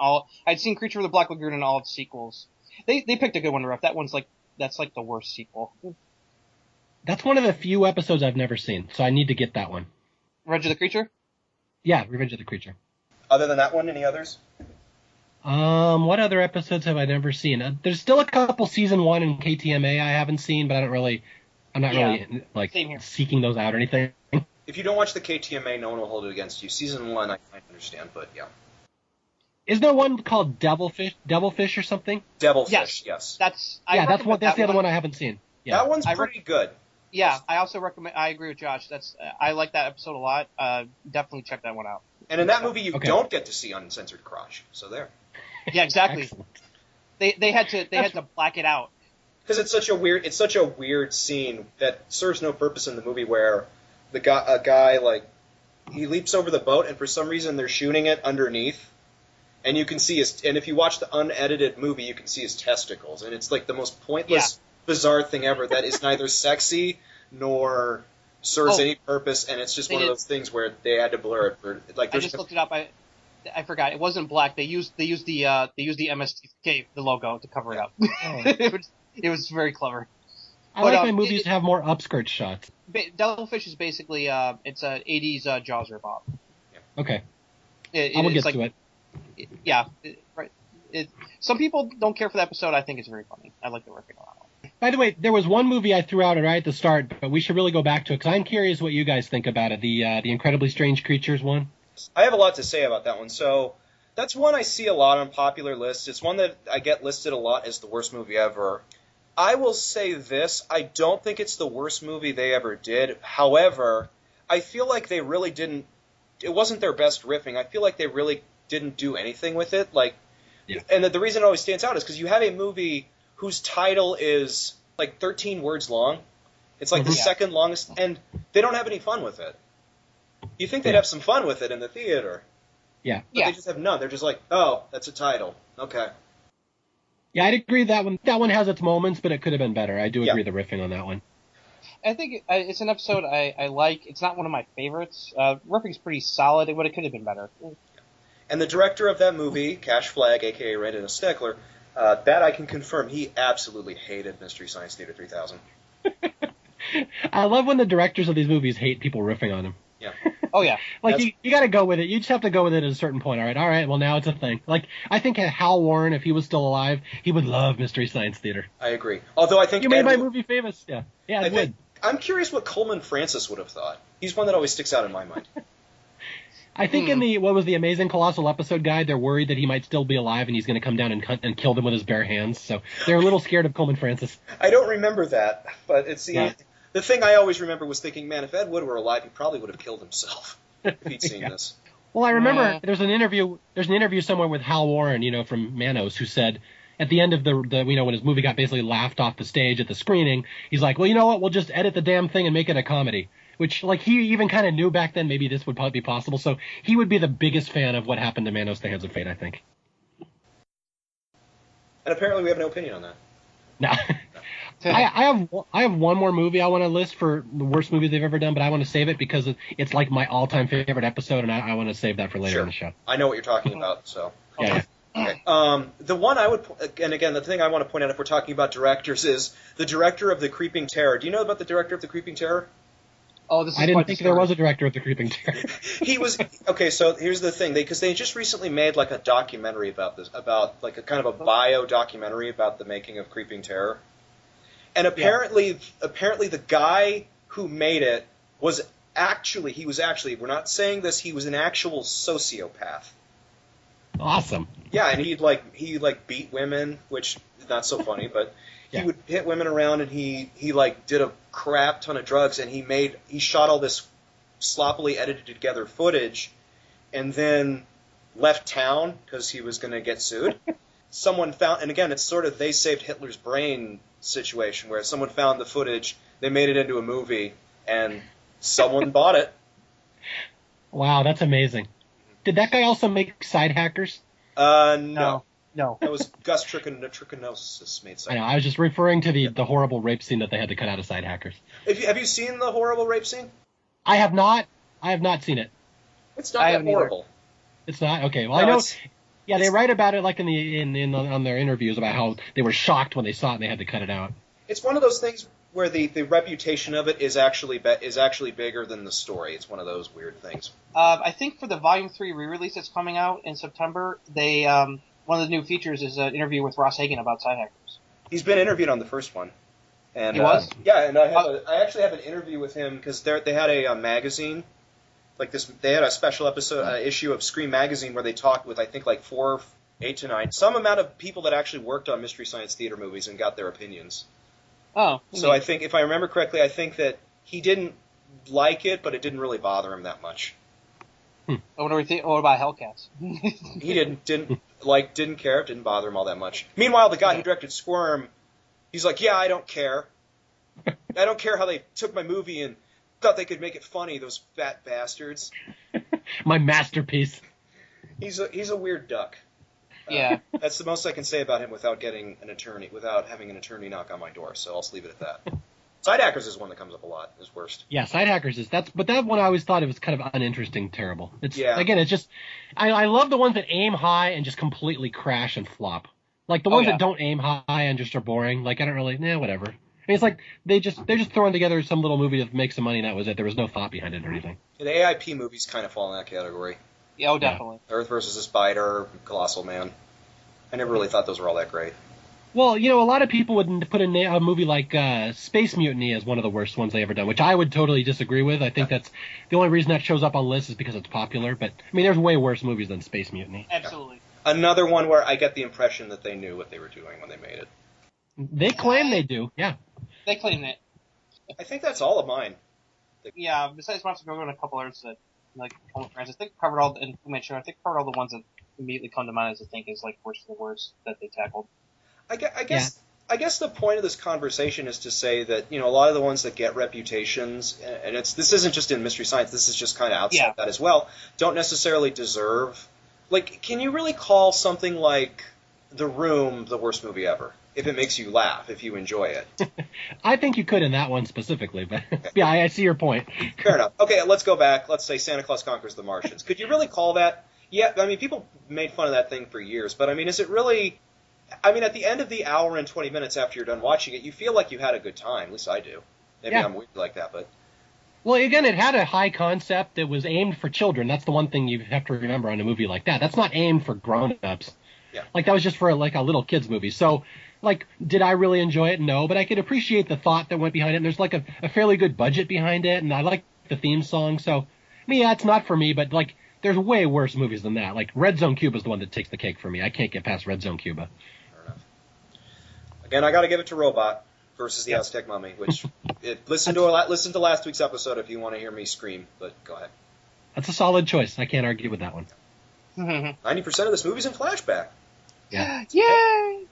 Speaker 2: Creature from the Black Lagoon and all its sequels. They picked a good one to ref. That's like the worst sequel.
Speaker 3: That's one of the few episodes I've never seen, so I need to get that one.
Speaker 2: Revenge of the Creature?
Speaker 3: Yeah, Revenge of the Creature.
Speaker 1: Other than that one, any others?
Speaker 3: What other episodes have I never seen? There's still a couple season 1 in KTMA I haven't seen, but I'm not really like seeking those out or anything.
Speaker 1: If you don't watch the KTMA, no one will hold it against you. Season 1, I understand, but yeah.
Speaker 3: Is there one called Devilfish or something?
Speaker 1: Devilfish, yes.
Speaker 2: That's
Speaker 3: the other one I haven't seen. Yeah.
Speaker 1: That one's pretty good.
Speaker 2: Yeah, I also recommend. I agree with Josh. I like that episode a lot. Definitely check that one out.
Speaker 1: And in that movie, you don't get to see uncensored crotch. So there.
Speaker 2: Yeah, exactly. They had to black it out
Speaker 1: because it's such a weird scene that serves no purpose in the movie where a guy like he leaps over the boat and for some reason they're shooting it underneath. And you can see and if you watch the unedited movie, you can see his testicles, and it's like the most pointless, bizarre thing ever that is neither sexy nor serves any purpose, and it's just one of those things where they had to blur it for like.
Speaker 2: I just looked it up. I forgot it wasn't black. They used the MSTK, the logo, to cover it up. Oh. it was very clever.
Speaker 3: I like my movies to have more upskirt shots.
Speaker 2: Devilfish is basically it's a 80s Jaws ripoff.
Speaker 3: Yeah. Okay. I will get to it.
Speaker 2: Yeah, right. Some people don't care for the episode. I think it's very funny. I like the riffing on it.
Speaker 3: By the way, there was one movie I threw out right at the start, but we should really go back to it because I'm curious what you guys think about it. The Incredibly Strange Creatures one.
Speaker 1: I have a lot to say about that one. So that's one I see a lot on popular lists. It's one that I get listed a lot as the worst movie ever. I will say this: I don't think it's the worst movie they ever did. However, I feel like they really didn't. It wasn't their best riffing. I feel like they really didn't do anything with it. And the reason it always stands out is because you have a movie whose title is like 13 words long. It's like the second longest, and they don't have any fun with it. You think they'd have some fun with it in the theater.
Speaker 3: Yeah.
Speaker 1: But they just have none. They're just like, oh, that's a title. Okay.
Speaker 3: Yeah, I'd agree that one has its moments, but it could have been better. I do agree the riffing on that one.
Speaker 2: I think it's an episode I like. It's not one of my favorites. Riffing's pretty solid, but it could have been better.
Speaker 1: And the director of that movie, Cash Flag, a.k.a. Brandon Steckler, that I can confirm, he absolutely hated Mystery Science Theater 3000.
Speaker 3: I love when the directors of these movies hate people riffing on them.
Speaker 1: Yeah.
Speaker 2: Oh, yeah.
Speaker 3: Like, you got to go with it. You just have to go with it at a certain point. All right, well, now it's a thing. Like, I think Hal Warren, if he was still alive, he would love Mystery Science Theater.
Speaker 1: I agree. Although I think...
Speaker 3: You made my movie famous. Yeah, I would.
Speaker 1: I'm curious what Coleman Francis would have thought. He's one that always sticks out in my mind.
Speaker 3: I think in the Amazing Colossal Episode guide, they're worried that he might still be alive and he's going to come down and kill them with his bare hands. So they're a little scared of Coleman Francis.
Speaker 1: I don't remember that, but it's the thing I always remember was thinking, man, if Ed Wood were alive, he probably would have killed himself if he'd seen this. Well,
Speaker 3: I remember there's an interview somewhere with Hal Warren, from Manos, who said at the end of the when his movie got basically laughed off the stage at the screening, he's like, well, you know what? We'll just edit the damn thing and make it a comedy. Which, like, he even kind of knew back then maybe this would probably be possible. So he would be the biggest fan of what happened to Manos: The Hands of Fate, I think.
Speaker 1: And apparently we have no opinion on that.
Speaker 3: No. I have one more movie I want to list for the worst movies they've ever done, but I want to save it because it's like my all-time favorite episode, and I want to save that for later in the show.
Speaker 1: I know what you're talking about, so.
Speaker 3: Yeah.
Speaker 1: Okay. The one I would, and again, the thing I want to point out if we're talking about directors is the director of The Creeping Terror. Do you know about the director of The Creeping Terror?
Speaker 2: Oh, this is
Speaker 3: I didn't
Speaker 2: quite
Speaker 3: think
Speaker 2: the
Speaker 3: there
Speaker 2: story.
Speaker 3: was a director of The Creeping Terror.
Speaker 1: He was okay. So here's the thing, because they just recently made like a documentary about this, about like a kind of a bio documentary about the making of Creeping Terror, and apparently the guy who made it was actually we're not saying this, he was an actual sociopath.
Speaker 3: Awesome.
Speaker 1: Yeah, and he beat women, which is not so funny, but he
Speaker 3: Yeah.
Speaker 1: would hit women around, and he like did a crap ton of drugs, and he shot all this sloppily edited together footage, and then left town because he was going to get sued. Someone found, and again, it's sort of they saved Hitler's brain situation, where someone found the footage, they made it into a movie, and someone bought it.
Speaker 3: Wow, that's amazing. Did that guy also make Side Hackers?
Speaker 1: No.
Speaker 2: No.
Speaker 1: That was Gus Trichinosis made
Speaker 3: I know.
Speaker 1: something.
Speaker 3: I was just referring to the horrible rape scene that they had to cut out of Side Hackers.
Speaker 1: Have you seen the horrible rape scene?
Speaker 3: I have not seen it.
Speaker 1: It's not
Speaker 2: I
Speaker 1: that
Speaker 2: haven't either.
Speaker 1: horrible.
Speaker 3: It's not okay. Well,
Speaker 1: No,
Speaker 3: I know.
Speaker 1: it's-
Speaker 3: Yeah, they
Speaker 1: it's-
Speaker 3: write about it like on their interviews about how they were shocked when they saw it and they had to cut it out.
Speaker 1: It's one of those things where the reputation of it is actually bigger than the story. It's one of those weird things.
Speaker 2: I think for the Volume 3 re-release that's coming out in September, they one of the new features is an interview with Ross Hagen about Side Hackers.
Speaker 1: He's been interviewed on the first one. And,
Speaker 2: He was?
Speaker 1: Yeah, and I actually have an interview with him because they had a magazine, like this. They had a special issue of Scream magazine where they talked with I think like 8 to 9, some amount of people that actually worked on Mystery Science Theater movies and got their opinions.
Speaker 2: Oh.
Speaker 1: So I think, if I remember correctly, I think that he didn't like it, but it didn't really bother him that much.
Speaker 2: What about Hellcats?
Speaker 1: He didn't care. It didn't bother him all that much. Meanwhile, the guy who directed Squirm, he's like, yeah, I don't care. I don't care how they took my movie and thought they could make it funny, those fat bastards.
Speaker 3: My masterpiece.
Speaker 1: He's a weird duck.
Speaker 2: Yeah.
Speaker 1: That's the most I can say about him without having an attorney knock on my door, so I'll just leave it at that. Side Hackers is one that comes up a lot, is worst.
Speaker 3: Yeah, Side Hackers but that one I always thought it was kind of uninteresting, terrible.
Speaker 1: Yeah.
Speaker 3: Again, it's just, I love the ones that aim high and just completely crash and flop. Like the ones that don't aim high and just are boring. Like I don't really, whatever. I mean, it's like they're just throwing together some little movie to make some money and that was it. There was no thought behind it or anything.
Speaker 1: The AIP movies kind of fall in that category.
Speaker 2: Yeah, oh, definitely.
Speaker 1: Earth vs. the Spider, Colossal Man. I never really thought those were all that great.
Speaker 3: Well, a lot of people would put a movie like Space Mutiny as one of the worst ones they ever done, which I would totally disagree with. I think that's the only reason that shows up on lists is because it's popular. But I mean, there's way worse movies than Space Mutiny.
Speaker 2: Absolutely.
Speaker 1: Another one where I get the impression that they knew what they were doing when they made it.
Speaker 3: They claim they do, yeah.
Speaker 2: They claim it.
Speaker 1: I think that's all of mine.
Speaker 2: Yeah, besides Monster Go and a couple others that, like, Home Friends, I think covered all, and I think covered all the ones that immediately come to mind as I think is, like, worst of the worst that they tackled.
Speaker 1: I guess the point of this conversation is to say that, a lot of the ones that get reputations, and this isn't just in Mystery Science, this is just kind of outside that as well, don't necessarily deserve. Like, can you really call something like The Room the worst movie ever? If it makes you laugh, if you enjoy it.
Speaker 3: I think you could in that one specifically, but yeah, I see your point.
Speaker 1: Fair enough. Okay, let's go back. Let's say Santa Claus Conquers the Martians. Could you really call that? Yeah, I mean, people made fun of that thing for years, but I mean, is it really? I mean, at the end of the hour and 20 minutes after you're done watching it, you feel like you had a good time. At least I do. Maybe I'm weird like that, but.
Speaker 3: Well, again, it had a high concept that was aimed for children. That's the one thing you have to remember on a movie like that. That's not aimed for grown-ups.
Speaker 1: Yeah.
Speaker 3: Like, that was just for, like, a little kid's movie. So, like, did I really enjoy it? No, but I could appreciate the thought that went behind it. And there's, like, a fairly good budget behind it, and I like the theme song. So, I mean, yeah, it's not for me, but, like, there's way worse movies than that. Like, Red Zone Cuba is the one that takes the cake for me. I can't get past Red Zone Cuba.
Speaker 1: Fair enough. Again, I got to give it to Robot versus the Aztec Mummy, which listen to last week's episode if you want to hear me scream. But go ahead.
Speaker 3: That's a solid choice. I can't argue with that one.
Speaker 1: 90% of this movie's in flashback.
Speaker 3: Yeah.
Speaker 2: Yay!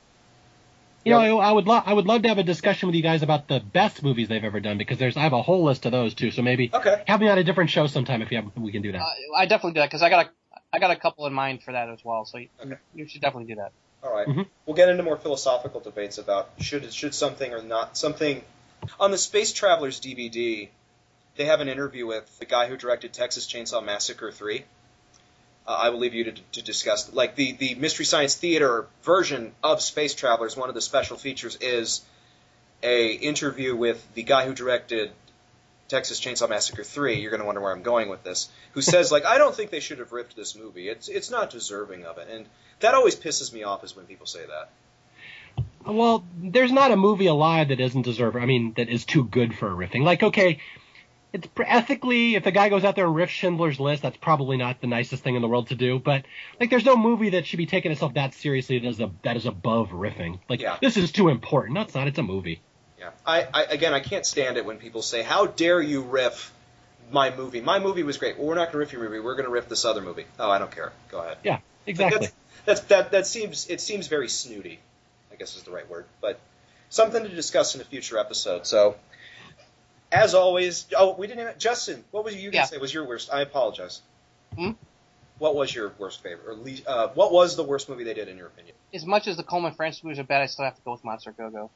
Speaker 3: I would love to have a discussion with you guys about the best movies they've ever done because I have a whole list of those too. So maybe have me on a different show sometime if we can do that.
Speaker 2: I definitely do that because I got a couple in mind for that as well. So you should definitely do that.
Speaker 1: All right. Mm-hmm. We'll get into more philosophical debates about should something or not something. On the Space Travelers DVD, they have an interview with the guy who directed Texas Chainsaw Massacre 3. I will leave you to discuss. Like the Mystery Science Theater version of Space Travelers, one of the special features is a interview with the guy who directed Texas Chainsaw Massacre 3, you're going to wonder where I'm going with this, who says, like, I don't think they should have ripped this movie. It's not deserving of it. And that always pisses me off is when people say that.
Speaker 3: Well, there's not a movie alive that isn't deserving. I mean, that is too good for a riffing. Like, okay, it's ethically, if the guy goes out there and riffs Schindler's List, that's probably not the nicest thing in the world to do. But like, there's no movie that should be taking itself that seriously that is above riffing. Like, This is too important. No, it's not. It's a movie.
Speaker 1: Yeah. I can't stand it when people say, "How dare you riff my movie? My movie was great." Well, we're not going to riff your movie. We're going to riff this other movie. Oh, I don't care. Go ahead.
Speaker 3: Yeah, exactly.
Speaker 1: Like that seems very snooty, I guess is the right word. But something to discuss in a future episode. So, as always, we didn't even, Justin, what was you going to say was your worst? I apologize. What was your worst favorite? Or least, what was the worst movie they did in your opinion?
Speaker 2: As much as the Coleman Francis movies are bad, I still have to go with Monster Go-Go.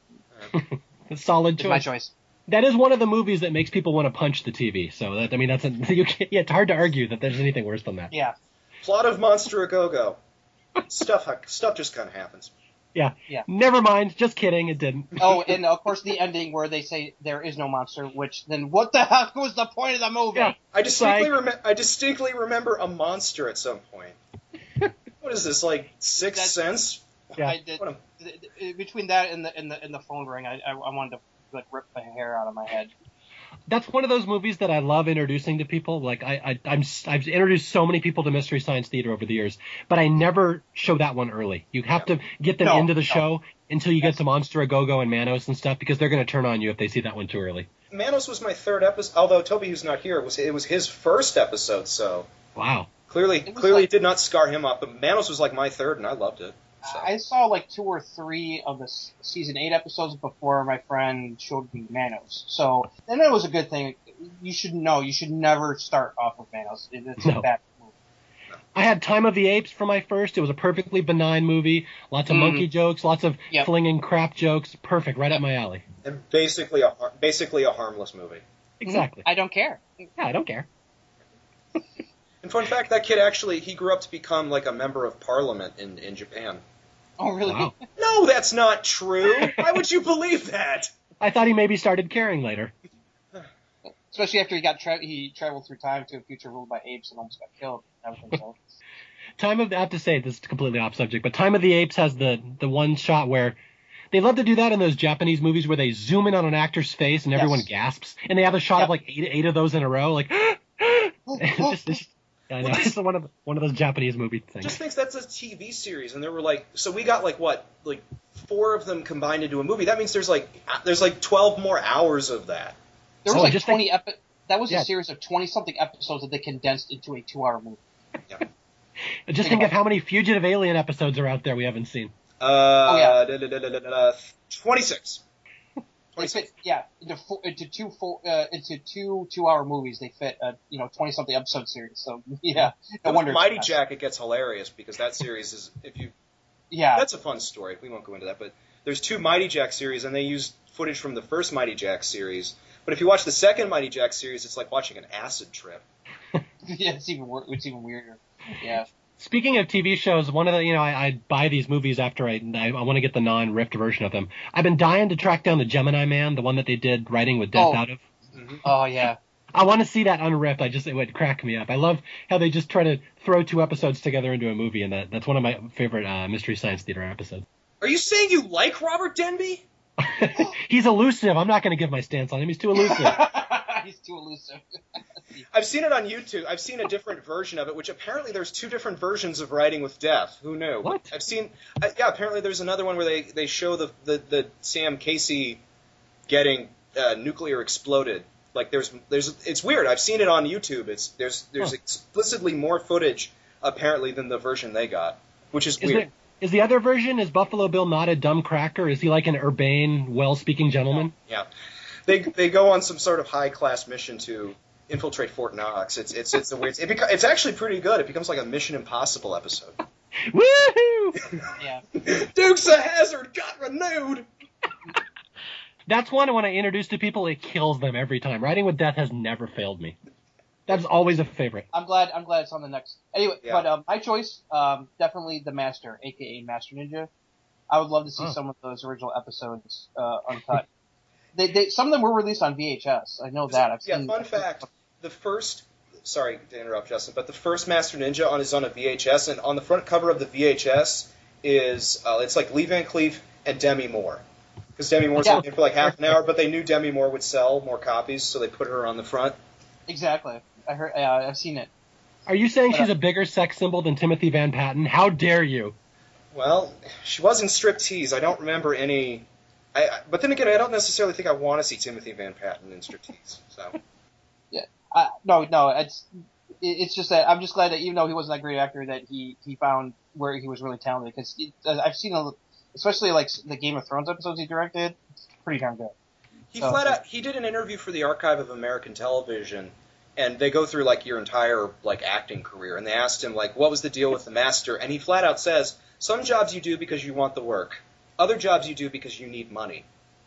Speaker 3: A solid choice.
Speaker 2: My choice.
Speaker 3: That is one of the movies that makes people want to punch the TV. So it's hard to argue that there's anything worse than that.
Speaker 2: Yeah.
Speaker 1: Plot of Monster a Go-Go. Stuff just kind of happens.
Speaker 3: Yeah. Never mind. Just kidding. It didn't.
Speaker 2: Oh, and of course the ending where they say there is no monster, which then what the heck was the point of the movie?
Speaker 3: Yeah.
Speaker 1: I distinctly remember a monster at some point. What is this, like Sixth Sense?
Speaker 3: Yeah.
Speaker 2: Between that and the phone ring, I wanted to like rip the hair out of my head.
Speaker 3: That's one of those movies that I love introducing to people. Like I've introduced so many people to Mystery Science Theater over the years, but I never show that one early. You have to get them into the show until you get to Monster a Go-Go and Manos and stuff, because they're going to turn on you if they see that one too early.
Speaker 1: Manos was my third episode, although Toby, who's not here, it was his first episode. So
Speaker 3: wow,
Speaker 1: clearly it did not scar him up. But Manos was like my third, and I loved it. So.
Speaker 2: I saw like 2 or 3 of the season 8 episodes before my friend showed me Manos. So then it was a good thing. You should never start off with Manos. It's a bad movie.
Speaker 3: I had Time of the Apes for my first. It was a perfectly benign movie. Lots of monkey jokes, lots of flinging crap jokes. Perfect, right up my alley.
Speaker 1: And basically a harmless movie.
Speaker 3: Exactly.
Speaker 2: I don't care.
Speaker 3: Yeah, I don't care.
Speaker 1: And fun fact, that kid he grew up to become like a member of parliament in Japan.
Speaker 2: Oh, really?
Speaker 3: Wow.
Speaker 1: No, that's not true. Why would you believe that?
Speaker 3: I thought he maybe started caring later.
Speaker 2: Especially after he traveled through time to a future ruled by apes and almost got killed. I
Speaker 3: have to say, this is completely off subject, but Time of the Apes has the one shot where they love to do that in those Japanese movies where they zoom in on an actor's face and everyone gasps, and they have a shot of like eight of those in a row, like. I know. It's one of those Japanese movie things.
Speaker 1: Just thinks that's a TV series, and there were so we got like 4 of them combined into a movie. That means there's like 12 more hours of that.
Speaker 2: There was 20 that was a series of 20-something episodes that they condensed into a 2-hour movie. Yeah.
Speaker 3: Just think of how many Fugitive Alien episodes are out there we haven't seen.
Speaker 1: 26.
Speaker 2: They fit, into two 2-hour movies. They fit 20-something episode series. So no wonder.
Speaker 1: Mighty Jack, it gets hilarious because that series is that's a fun story. We won't go into that, but there's 2 Mighty Jack series, and they use footage from the first Mighty Jack series. But if you watch the second Mighty Jack series, it's like watching an acid trip.
Speaker 2: Yeah, it's even weirder. Yeah.
Speaker 3: Speaking of TV shows, one of the, I buy these movies after I want to get the non-ripped version of them. I've been dying to track down the Gemini Man, the one that they did Writing with Death out of.
Speaker 2: Mm-hmm. Oh, yeah.
Speaker 3: I want to see that unripped. It would crack me up. I love how they just try to throw 2 episodes together into a movie, and that's one of my favorite Mystery Science Theater episodes.
Speaker 1: Are you saying you like Robert Denby?
Speaker 3: He's elusive. I'm not going to give my stance on him. He's too elusive.
Speaker 2: He's too elusive.
Speaker 1: I've seen it on YouTube. I've seen a different version of it, which apparently there's 2 different versions of Writing with Death. Who knew?
Speaker 3: What?
Speaker 1: I've seen. Apparently there's another one where they show the Sam Casey getting nuclear exploded. Like there's it's weird. I've seen it on YouTube. There's explicitly more footage apparently than the version they got, which is weird.
Speaker 3: Is the other version, is Buffalo Bill not a dumb cracker? Is he like an urbane, well-speaking gentleman?
Speaker 1: Yeah. They go on some sort of high-class mission to infiltrate Fort Knox. It's a weird. It's actually pretty good. It becomes like a Mission Impossible episode.
Speaker 3: Woohoo!
Speaker 2: Yeah.
Speaker 1: Dukes of Hazzard got renewed.
Speaker 3: That's one when I introduce to people, it kills them every time. Writing with Death has never failed me. That's always a favorite.
Speaker 2: I'm glad it's on the next. Anyway, but my choice, definitely The Master, aka Master Ninja. I would love to see some of those original episodes uncut. Some of them were released on VHS. I know that.
Speaker 1: Fun fact: the first. Sorry to interrupt, Justin, but the first Master Ninja is on a VHS, and on the front cover of the VHS is it's like Lee Van Cleef and Demi Moore, because Demi Moore's in for like half an hour, but they knew Demi Moore would sell more copies, so they put her on the front.
Speaker 2: Exactly. I heard. I've seen it.
Speaker 3: Are you saying she's a bigger sex symbol than Timothy Van Patten? How dare you?
Speaker 1: Well, she was in Striptease. I don't remember any. But then again, I don't necessarily think I want to see Timothy Van Patten in Striptease. So.
Speaker 2: Yeah. No. It's just that I'm just glad that even though he wasn't that great actor, that he found where he was really talented. Because I've seen, especially like the Game of Thrones episodes he directed, it's pretty darn good.
Speaker 1: He did an interview for the Archive of American Television, and they go through like your entire like acting career, and they asked him like, what was the deal with the Master, and he flat out says, some jobs you do because you want the work, other jobs you do because you need money.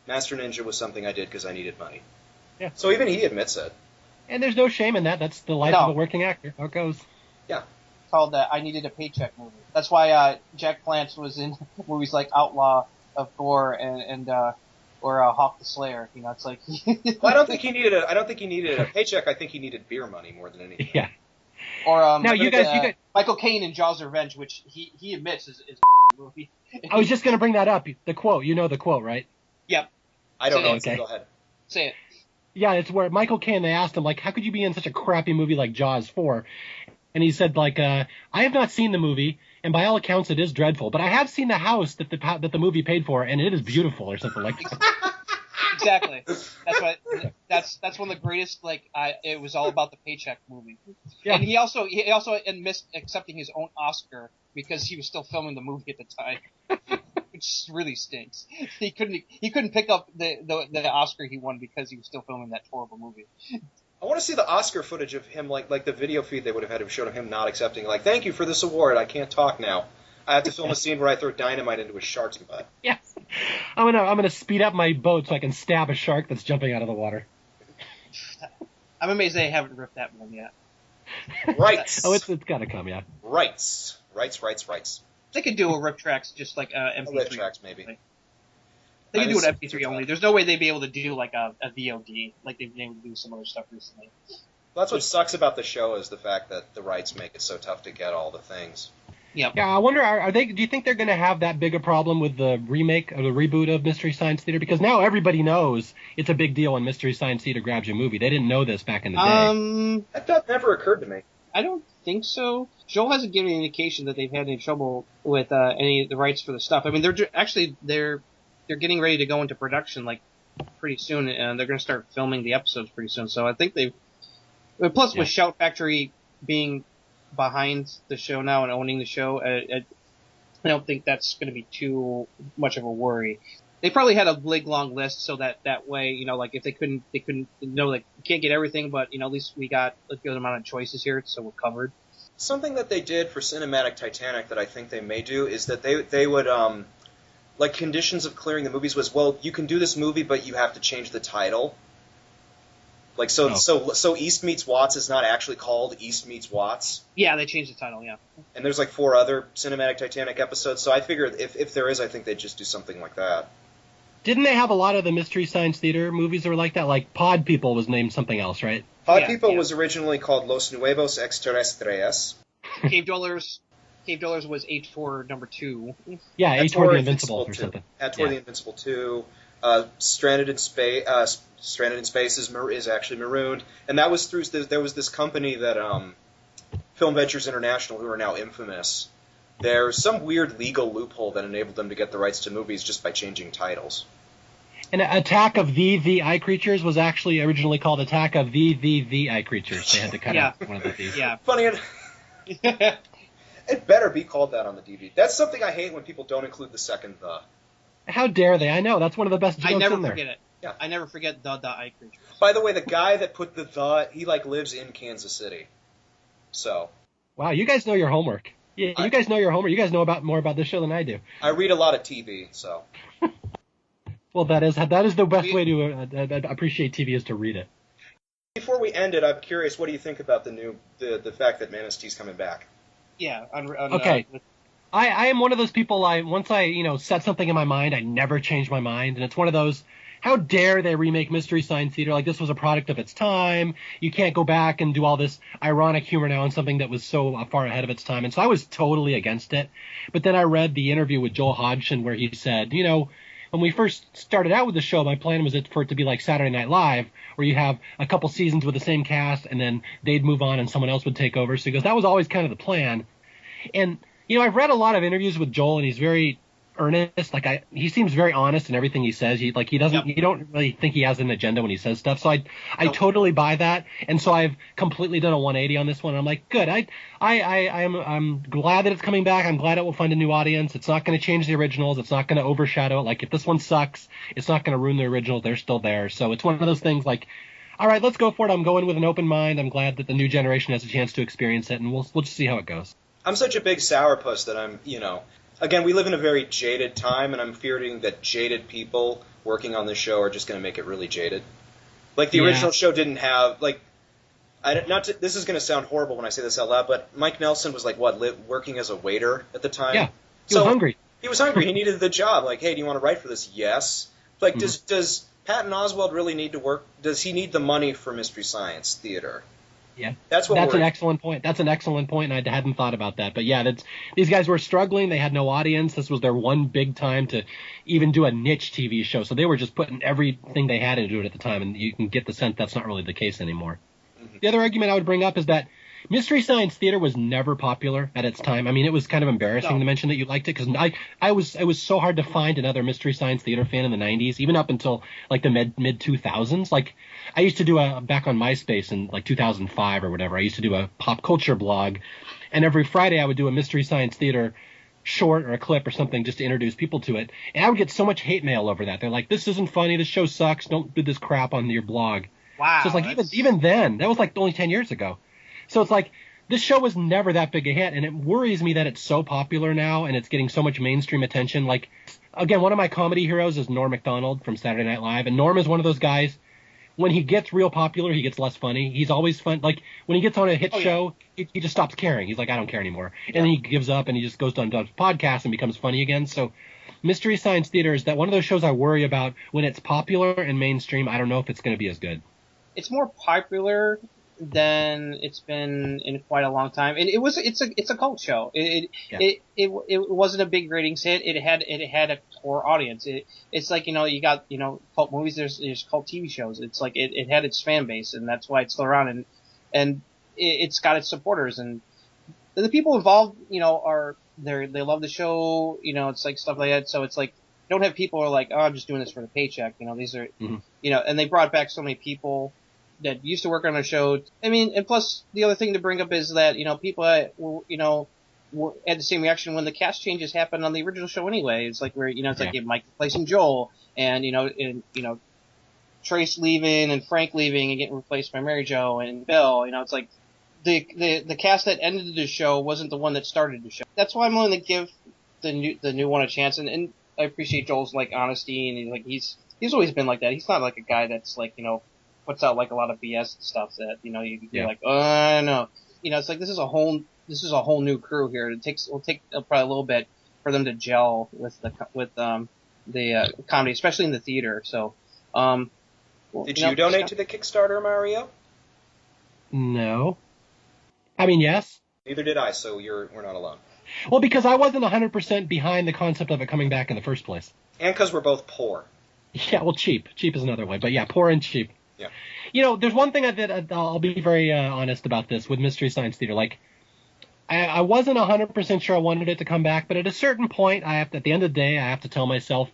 Speaker 1: Master Ninja was something I did because I needed money.
Speaker 3: Yeah.
Speaker 1: So even he admits it.
Speaker 3: And there's no shame in that. That's the life of a working actor. How it goes.
Speaker 1: Yeah.
Speaker 2: It's called I Needed a Paycheck movie. That's why Jack Palance was in movies like Outlaw of Thor and Hawk the Slayer. You know, it's like.
Speaker 1: Well, I don't think he needed a paycheck. I think he needed beer money more than anything.
Speaker 3: Yeah.
Speaker 2: Or
Speaker 3: now you guys,
Speaker 2: Michael Caine in Jaws Revenge, which he admits is a movie.
Speaker 3: I was just going to bring that up. The quote. You know the quote, right?
Speaker 2: Yep.
Speaker 1: I don't know.
Speaker 3: Okay.
Speaker 1: Go ahead.
Speaker 2: Say it.
Speaker 3: Yeah, it's where Michael Caine, they asked him, like, how could you be in such a crappy movie like Jaws 4? And he said, like, I have not seen the movie, and by all accounts it is dreadful, but I have seen the house that the movie paid for, and it is beautiful, or something like that.
Speaker 2: Exactly. That's one of the greatest, like, it was all about the paycheck movie. Yeah. And he also missed accepting his own Oscar because he was still filming the movie at the time. Which really stinks. He couldn't pick up the Oscar he won because he was still filming that horrible movie.
Speaker 1: I want to see the Oscar footage of him, like the video feed they would have had of showed him not accepting. Like, thank you for this award. I can't talk now. I have to film a scene where I throw dynamite into a shark's butt.
Speaker 3: Yes. I'm gonna speed up my boat so I can stab a shark that's jumping out of the water.
Speaker 2: I'm amazed they haven't ripped that one yet.
Speaker 1: Rights.
Speaker 3: Oh, it's got to come, yeah.
Speaker 1: Rights.
Speaker 2: They could do a rip tracks just like MP3.
Speaker 1: Rip tracks, maybe.
Speaker 2: They could do an MP3 only. There's no way they'd be able to do like a VOD like they've been able to do some other stuff recently.
Speaker 1: Well, that's what sucks about the show is the fact that the rights make it so tough to get all the things.
Speaker 2: Yep.
Speaker 3: Yeah, I wonder, do you think they're going to have that big a problem with the remake or the reboot of Mystery Science Theater? Because now everybody knows it's a big deal when Mystery Science Theater grabs your movie. They didn't know this back in the day.
Speaker 1: That never occurred to me.
Speaker 2: I don't think so. Joel hasn't given any indication that they've had any trouble with any of the rights for the stuff. I mean, they're getting ready to go into production like pretty soon, and they're going to start filming the episodes pretty soon. So I think plus with Shout Factory being behind the show now and owning the show, I don't think that's going to be too much of a worry. They probably had a big long list so that way, you know, like if they couldn't, like you can't get everything, but you know, at least we got a good amount of choices here, so we're covered.
Speaker 1: Something that they did for Cinematic Titanic that I think they may do is that they would like conditions of clearing the movies was, well, you can do this movie, but you have to change the title. Like so East Meets Watts is not actually called East Meets Watts.
Speaker 2: Yeah, they changed the title, yeah.
Speaker 1: And there's like 4 other Cinematic Titanic episodes, so I figured if there is, I think they'd just do something like that.
Speaker 3: Didn't they have a lot of the Mystery Science Theater movies that were like that? Like Pod People was named something else, right?
Speaker 1: Pod People was originally called Los Nuevos Extraterrestres.
Speaker 2: Cave Dwellers was H4 number 2.
Speaker 3: Yeah, H4 the Invincible or something.
Speaker 1: H4 the Invincible 2. Stranded in Space is actually marooned, and that was through there was this company that Film Ventures International, who are now infamous. There's some weird legal loophole that enabled them to get the rights to movies just by changing titles.
Speaker 3: And Attack of the Eye Creatures was actually originally called Attack of the Eye Creatures. They had to cut out one of the D's.
Speaker 2: Yeah.
Speaker 1: Funny. It better be called that on the DVD. That's something I hate when people don't include the second the.
Speaker 3: How dare they? I know, that's one of the best jokes in there.
Speaker 2: I never forget it. Yeah. I never forget the Eye Creatures.
Speaker 1: By the way, the guy that put the he like lives in Kansas City. So.
Speaker 3: Wow, you guys know your homework. Yeah, you guys know your homework. You guys know more about this show than I do.
Speaker 1: I read a lot of TV, so.
Speaker 3: Well, that is the best way to appreciate TV is to read it.
Speaker 1: Before we end it, I'm curious, what do you think about the fact that MST's coming back?
Speaker 2: Yeah.
Speaker 3: Okay. I am one of those people. Once I set something in my mind, I never change my mind, and it's one of those. how dare they remake Mystery Science Theater? Like, this was a product of its time. You can't go back and do all this ironic humor now on something that was so far ahead of its time. And so I was totally against it. But then I read the interview with Joel Hodgson where he said, when we first started out with the show, my plan was for it to be like Saturday Night Live, where you have a couple seasons with the same cast, and then they'd move on and someone else would take over. So he goes, that was always kind of the plan. And, I've read a lot of interviews with Joel, and he's very earnest. Like, he seems very honest in everything he says. You don't really think he has an agenda when he says stuff. So I totally buy that. And so I've completely done a 180 on this one. I'm like, good. I'm glad that it's coming back. I'm glad it will find a new audience. It's not going to change the originals. It's not going to overshadow it. Like, if this one sucks, it's not going to ruin the originals. They're still there. So it's one of those things like, all right, let's go for it. I'm going with an open mind. I'm glad that the new generation has a chance to experience it, and we'll just see how it goes.
Speaker 1: I'm such a big sourpuss that I'm, again, we live in a very jaded time, and I'm fearing that jaded people working on this show are just going to make it really jaded. Like, the original show didn't have, like, this is going to sound horrible when I say this out loud, but Mike Nelson was, like, working as a waiter at the time?
Speaker 3: Yeah, he was hungry.
Speaker 1: He was hungry. He needed the job. Like, hey, do you want to write for this? Yes. Like, does Patton Oswalt really need to work? Does he need the money for Mystery Science Theater?
Speaker 3: Yeah, that's an excellent point. That's an excellent point, and I hadn't thought about that. But yeah, these guys were struggling. They had no audience. This was their one big time to even do a niche TV show. So they were just putting everything they had into it at the time, and you can get the sense that's not really the case anymore. Mm-hmm. The other argument I would bring up is that Mystery Science Theater was never popular at its time. I mean, it was kind of embarrassing to mention that you liked it, because it was so hard to find another Mystery Science Theater fan in the 90s, even up until like the mid 2000s. Like, I used to do back on MySpace in like 2005 or whatever, I used to do a pop culture blog, and every Friday I would do a Mystery Science Theater short or a clip or something just to introduce people to it. And I would get so much hate mail over that. They're like, this isn't funny, this show sucks, don't do this crap on your blog.
Speaker 2: Wow.
Speaker 3: So it's like, even then, that was like only 10 years ago. So it's like, this show was never that big a hit, and it worries me that it's so popular now and it's getting so much mainstream attention. Like, again, one of my comedy heroes is Norm Macdonald from Saturday Night Live, and Norm is one of those guys, when he gets real popular, he gets less funny. He's always fun. Like, when he gets on a hit show, he just stops caring. He's like, I don't care anymore. Yeah. And then he gives up and he just goes on to podcasts and becomes funny again. So Mystery Science Theater is that one of those shows I worry about when it's popular and mainstream. I don't know if it's going to be as good.
Speaker 2: It's more popular than it's been in quite a long time, and it's a cult show. It wasn't a big ratings hit. It had a core audience. It's like, you got cult movies. There's cult TV shows. It's like it had its fan base, and that's why it's still around, and it's got its supporters, and the people involved they love the show. It's like stuff like that. So it's like, you don't have people who are like, oh, I'm just doing this for the paycheck. These are and they brought back so many people that used to work on a show. I mean, and plus the other thing to bring up is that, people, were had the same reaction when the cast changes happened on the original show anyway. It's like where, it's like Mike replacing Joel and, Trace leaving and Frank leaving and getting replaced by Mary Jo and Bill. It's like the cast that ended the show wasn't the one that started the show. That's why I'm willing to give the new one a chance. And I appreciate Joel's like honesty, and he's always been like that. He's not like a guy that's like, puts out like a lot of BS stuff that you're like, oh no, it's like this is a whole new crew here. It'll take probably a little bit for them to gel with the comedy, especially in the theater. So,
Speaker 1: did you donate to the Kickstarter, Mario?
Speaker 3: No, I mean yes.
Speaker 1: Neither did I. So we're not alone.
Speaker 3: Well, because I wasn't 100% behind the concept of it coming back in the first place,
Speaker 1: and because we're both poor.
Speaker 3: Yeah, well, cheap is another way, but yeah, poor and cheap.
Speaker 1: Yeah.
Speaker 3: There's one thing I'll be very honest about this with Mystery Science Theater. Like, I wasn't 100% sure I wanted it to come back, but at a certain point, at the end of the day, I have to tell myself,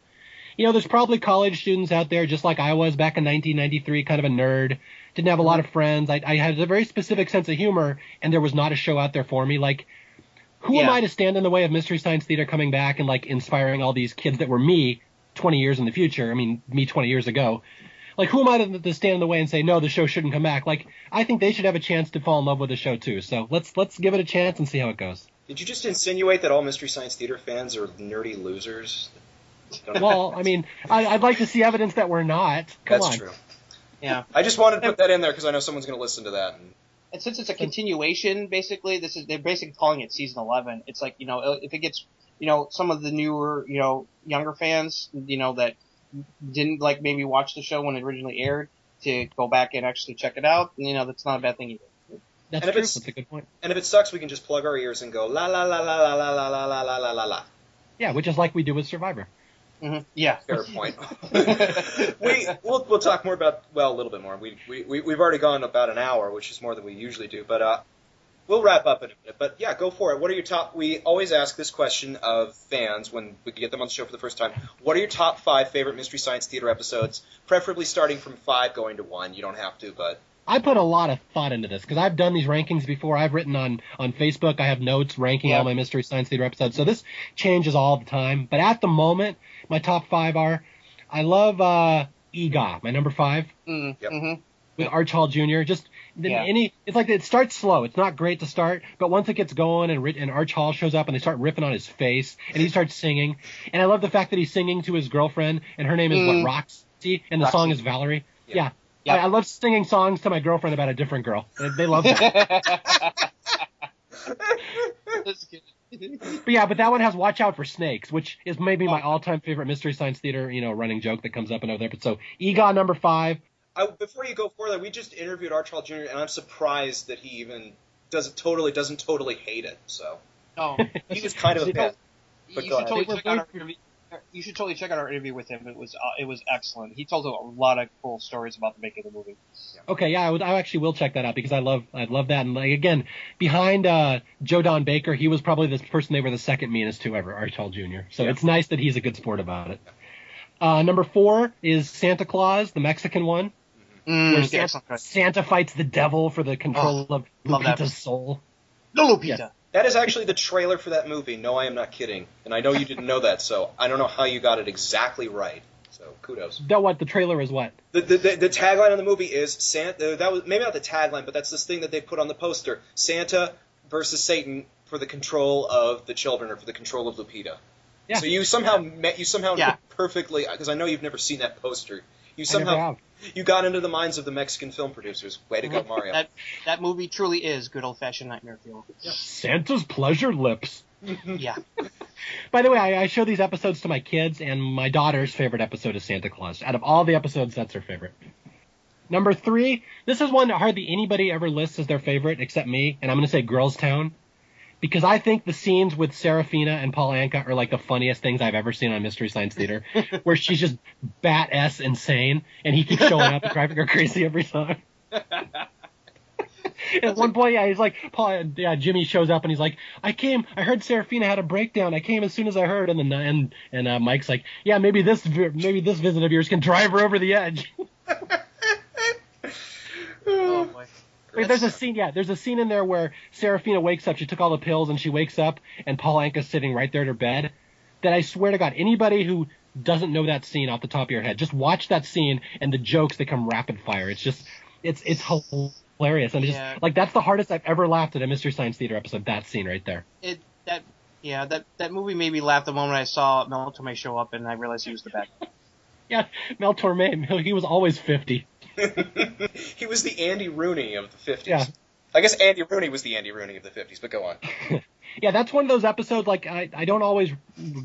Speaker 3: there's probably college students out there, just like I was back in 1993, kind of a nerd, didn't have a lot of friends. I had a very specific sense of humor, and there was not a show out there for me. Like, who am I to stand in the way of Mystery Science Theater coming back and, like, inspiring all these kids that were me 20 years in the future? I mean, me 20 years ago. Like, who am I to stand in the way and say, no, the show shouldn't come back? Like, I think they should have a chance to fall in love with the show, too. So let's give it a chance and see how it goes.
Speaker 1: Did you just insinuate that all Mystery Science Theater fans are nerdy losers?
Speaker 3: Well, I mean, I'd like to see evidence that we're not.
Speaker 1: That's true.
Speaker 2: Yeah.
Speaker 1: I just wanted to put that in there because I know someone's going to listen to that.
Speaker 2: And since it's a continuation, basically, they're basically calling it season 11. It's like, if it gets, some of the newer, younger fans, that didn't like maybe watch the show when it originally aired to go back and actually check it out, that's not a bad thing either.
Speaker 3: That's true. That's a good point.
Speaker 1: And if it sucks, we can just plug our ears and go la la la la la la la la la la la la la.
Speaker 3: Yeah, which is like we do with Survivor.
Speaker 2: Mm-hmm. Yeah.
Speaker 1: Fair point. We'll talk more about, well, a little bit more. We've already gone about an hour, which is more than we usually do, but we'll wrap up in a minute. But yeah, go for it. What are your top? We always ask this question of fans when we get them on the show for the first time. What are your top 5 favorite Mystery Science Theater episodes? Preferably starting from 5 going to 1. You don't have to, but
Speaker 3: I put a lot of thought into this because I've done these rankings before. I've written on Facebook. I have notes ranking all my Mystery Science Theater episodes. So this changes all the time. But at the moment, my top 5 are, I love EGOT, my number 5, with Arch Hall Jr. It's like it starts slow. It's not great to start, but once it gets going and Arch Hall shows up and they start ripping on his face and he starts singing. And I love the fact that he's singing to his girlfriend and her name is Roxy, and the song is Valerie. Yeah. Yep. I love singing songs to my girlfriend about a different girl. They love that. But that one has Watch Out for Snakes, which is maybe my all-time favorite Mystery Science Theater, running joke that comes up in other episodes. So EGOT number 5.
Speaker 1: Before you go further, we just interviewed Arch Hall Jr., and I'm surprised that he even doesn't totally hate it. So he was kind of a fan. But
Speaker 2: you should totally check out our interview with him. It was excellent. He told a lot of cool stories about the making of the movie.
Speaker 3: Okay, yeah, I actually will check that out because I love that. And again, behind Joe Don Baker, he was probably the person they were the second meanest to ever, Arch Hall Jr. So it's nice that he's a good sport about it. Number 4 is Santa Claus, the Mexican one, where Santa fights the devil for the control of Lupita's soul.
Speaker 2: No, Lupita.
Speaker 3: Yes.
Speaker 1: That is actually the trailer for that movie. No, I am not kidding. And I know you didn't know that, so I don't know how you got it exactly right. So kudos.
Speaker 3: The trailer is what?
Speaker 1: The tagline on the movie is Santa. That was maybe not the tagline, but that's this thing that they put on the poster: Santa versus Satan for the control of the children, or for the control of Lupita. Yeah. So you somehow perfectly, because I know you've never seen that poster. You got into the minds of the Mexican film producers. Way to go, Mario.
Speaker 2: That movie truly is good old-fashioned nightmare fuel.
Speaker 3: Yeah. Santa's pleasure lips.
Speaker 2: Yeah.
Speaker 3: By the way, I show these episodes to my kids, and my daughter's favorite episode is Santa Claus. Out of all the episodes, that's her favorite. Number 3, this is one that hardly anybody ever lists as their favorite except me, and I'm going to say Girls Town. Because I think the scenes with Serafina and Paul Anka are like the funniest things I've ever seen on Mystery Science Theater, where she's just bat-ass insane, and he keeps showing up and driving her crazy every time. At one point, he's like, Jimmy shows up and he's like, I heard Serafina had a breakdown. I came as soon as I heard, and Mike's like, yeah, maybe this visit of yours can drive her over the edge.
Speaker 2: Oh boy.
Speaker 3: Wait, there's a scene in there where Serafina wakes up. She took all the pills and she wakes up, and Paul Anka's sitting right there at her bed. That I swear to God, anybody who doesn't know that scene off the top of your head, just watch that scene and the jokes that come rapid fire. It's just, it's hilarious, and it's just like that's the hardest I've ever laughed at a Mystery Science Theater episode. That scene right there.
Speaker 2: That movie made me laugh the moment I saw Mel Torme show up and I realized he was the bad guy.
Speaker 3: Yeah, Mel Torme, he was always 50.
Speaker 1: He was the Andy Rooney of the 50s.
Speaker 3: Yeah.
Speaker 1: I guess Andy Rooney was the Andy Rooney of the 50s, but go on.
Speaker 3: Yeah, that's one of those episodes, like, I don't always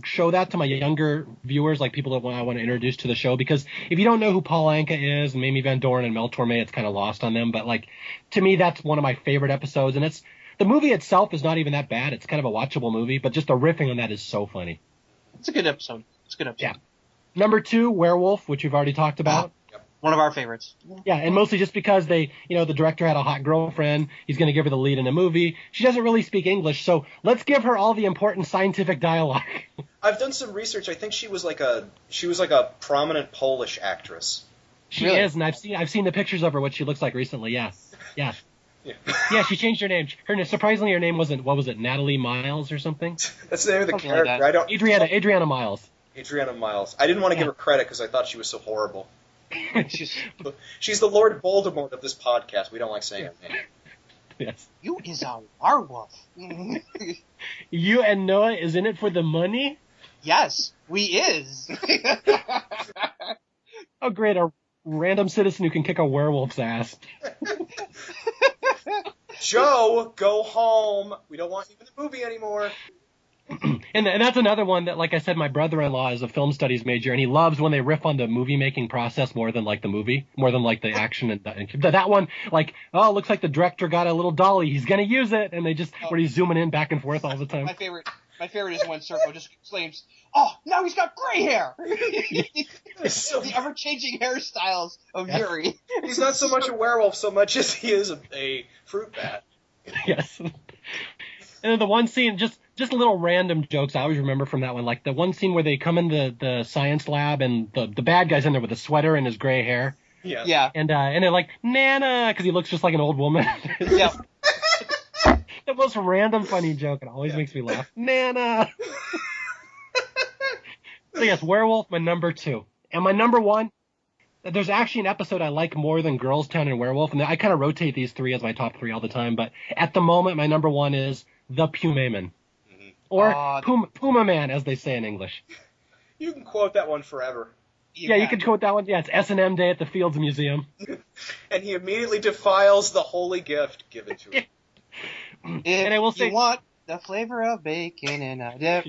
Speaker 3: show that to my younger viewers, like people that I want to introduce to the show, because if you don't know who Paul Anka is, and Mamie Van Doren and Mel Torme, it's kind of lost on them, but, like, to me, that's one of my favorite episodes, and the movie itself is not even that bad. It's kind of a watchable movie, but just the riffing on that is so funny.
Speaker 2: It's a good episode.
Speaker 3: Yeah. Number 2, Werewolf, which we've already talked about.
Speaker 2: One of our favorites.
Speaker 3: Yeah, and mostly just because the director had a hot girlfriend. He's going to give her the lead in a movie. She doesn't really speak English, so let's give her all the important scientific dialogue.
Speaker 1: I've done some research. I think she was like a prominent Polish actress.
Speaker 3: She is, and I've seen the pictures of her, what she looks like recently. Yeah. Yeah, she changed her name. Surprisingly, her name wasn't, what was it, Natalie Miles or something?
Speaker 1: That's the name of the
Speaker 2: Something
Speaker 1: character.
Speaker 2: like that.
Speaker 3: Adriana Miles.
Speaker 1: Adriana Miles. I didn't want to give her credit because I thought she was so horrible. She's the Lord Voldemort of this podcast. We don't like saying her name.
Speaker 3: Yes.
Speaker 2: You is a werewolf.
Speaker 3: You and Noah is in it for the money?
Speaker 2: Yes, we is.
Speaker 3: Oh, great. A random citizen who can kick a werewolf's ass.
Speaker 1: Joe, go home. We don't want you in the movie anymore.
Speaker 3: And that's another one that, like I said, my brother-in-law is a film studies major, and he loves when they riff on the movie-making process more than like the movie, more than like the action. And that one, like, oh, looks like the director got a little dolly. He's going to use it. And they just, where he's zooming in back and forth all the time.
Speaker 2: My favorite is when Circo just exclaims, "Oh, now he's got gray hair!" The ever-changing hairstyles of Yuri.
Speaker 1: He's not so much a werewolf so much as he is a fruit bat.
Speaker 3: Yes. And then the one scene, just little random jokes I always remember from that one. Like the one scene where they come in the science lab and the bad guy's in there with a sweater and his gray hair.
Speaker 1: Yeah.
Speaker 2: Yeah.
Speaker 3: And they're like, Nana, because he looks just like an old woman.
Speaker 2: Yeah.
Speaker 3: The most random funny joke. It always makes me laugh. Nana. So yes, Werewolf, my number 2. And my number 1, there's actually an episode I like more than Girls Town and Werewolf, and I kind of rotate these 3 as my top 3 all the time, but at the moment, my number 1 is The Pumaman. Mm-hmm. Or Puma Man, as they say in English.
Speaker 1: You can quote that one forever.
Speaker 3: You can quote that one. Yeah, it's S&M Day at the Fields Museum.
Speaker 1: And he immediately defiles the holy gift given to him.
Speaker 3: And I will say,
Speaker 2: you want the flavor of bacon and a dip.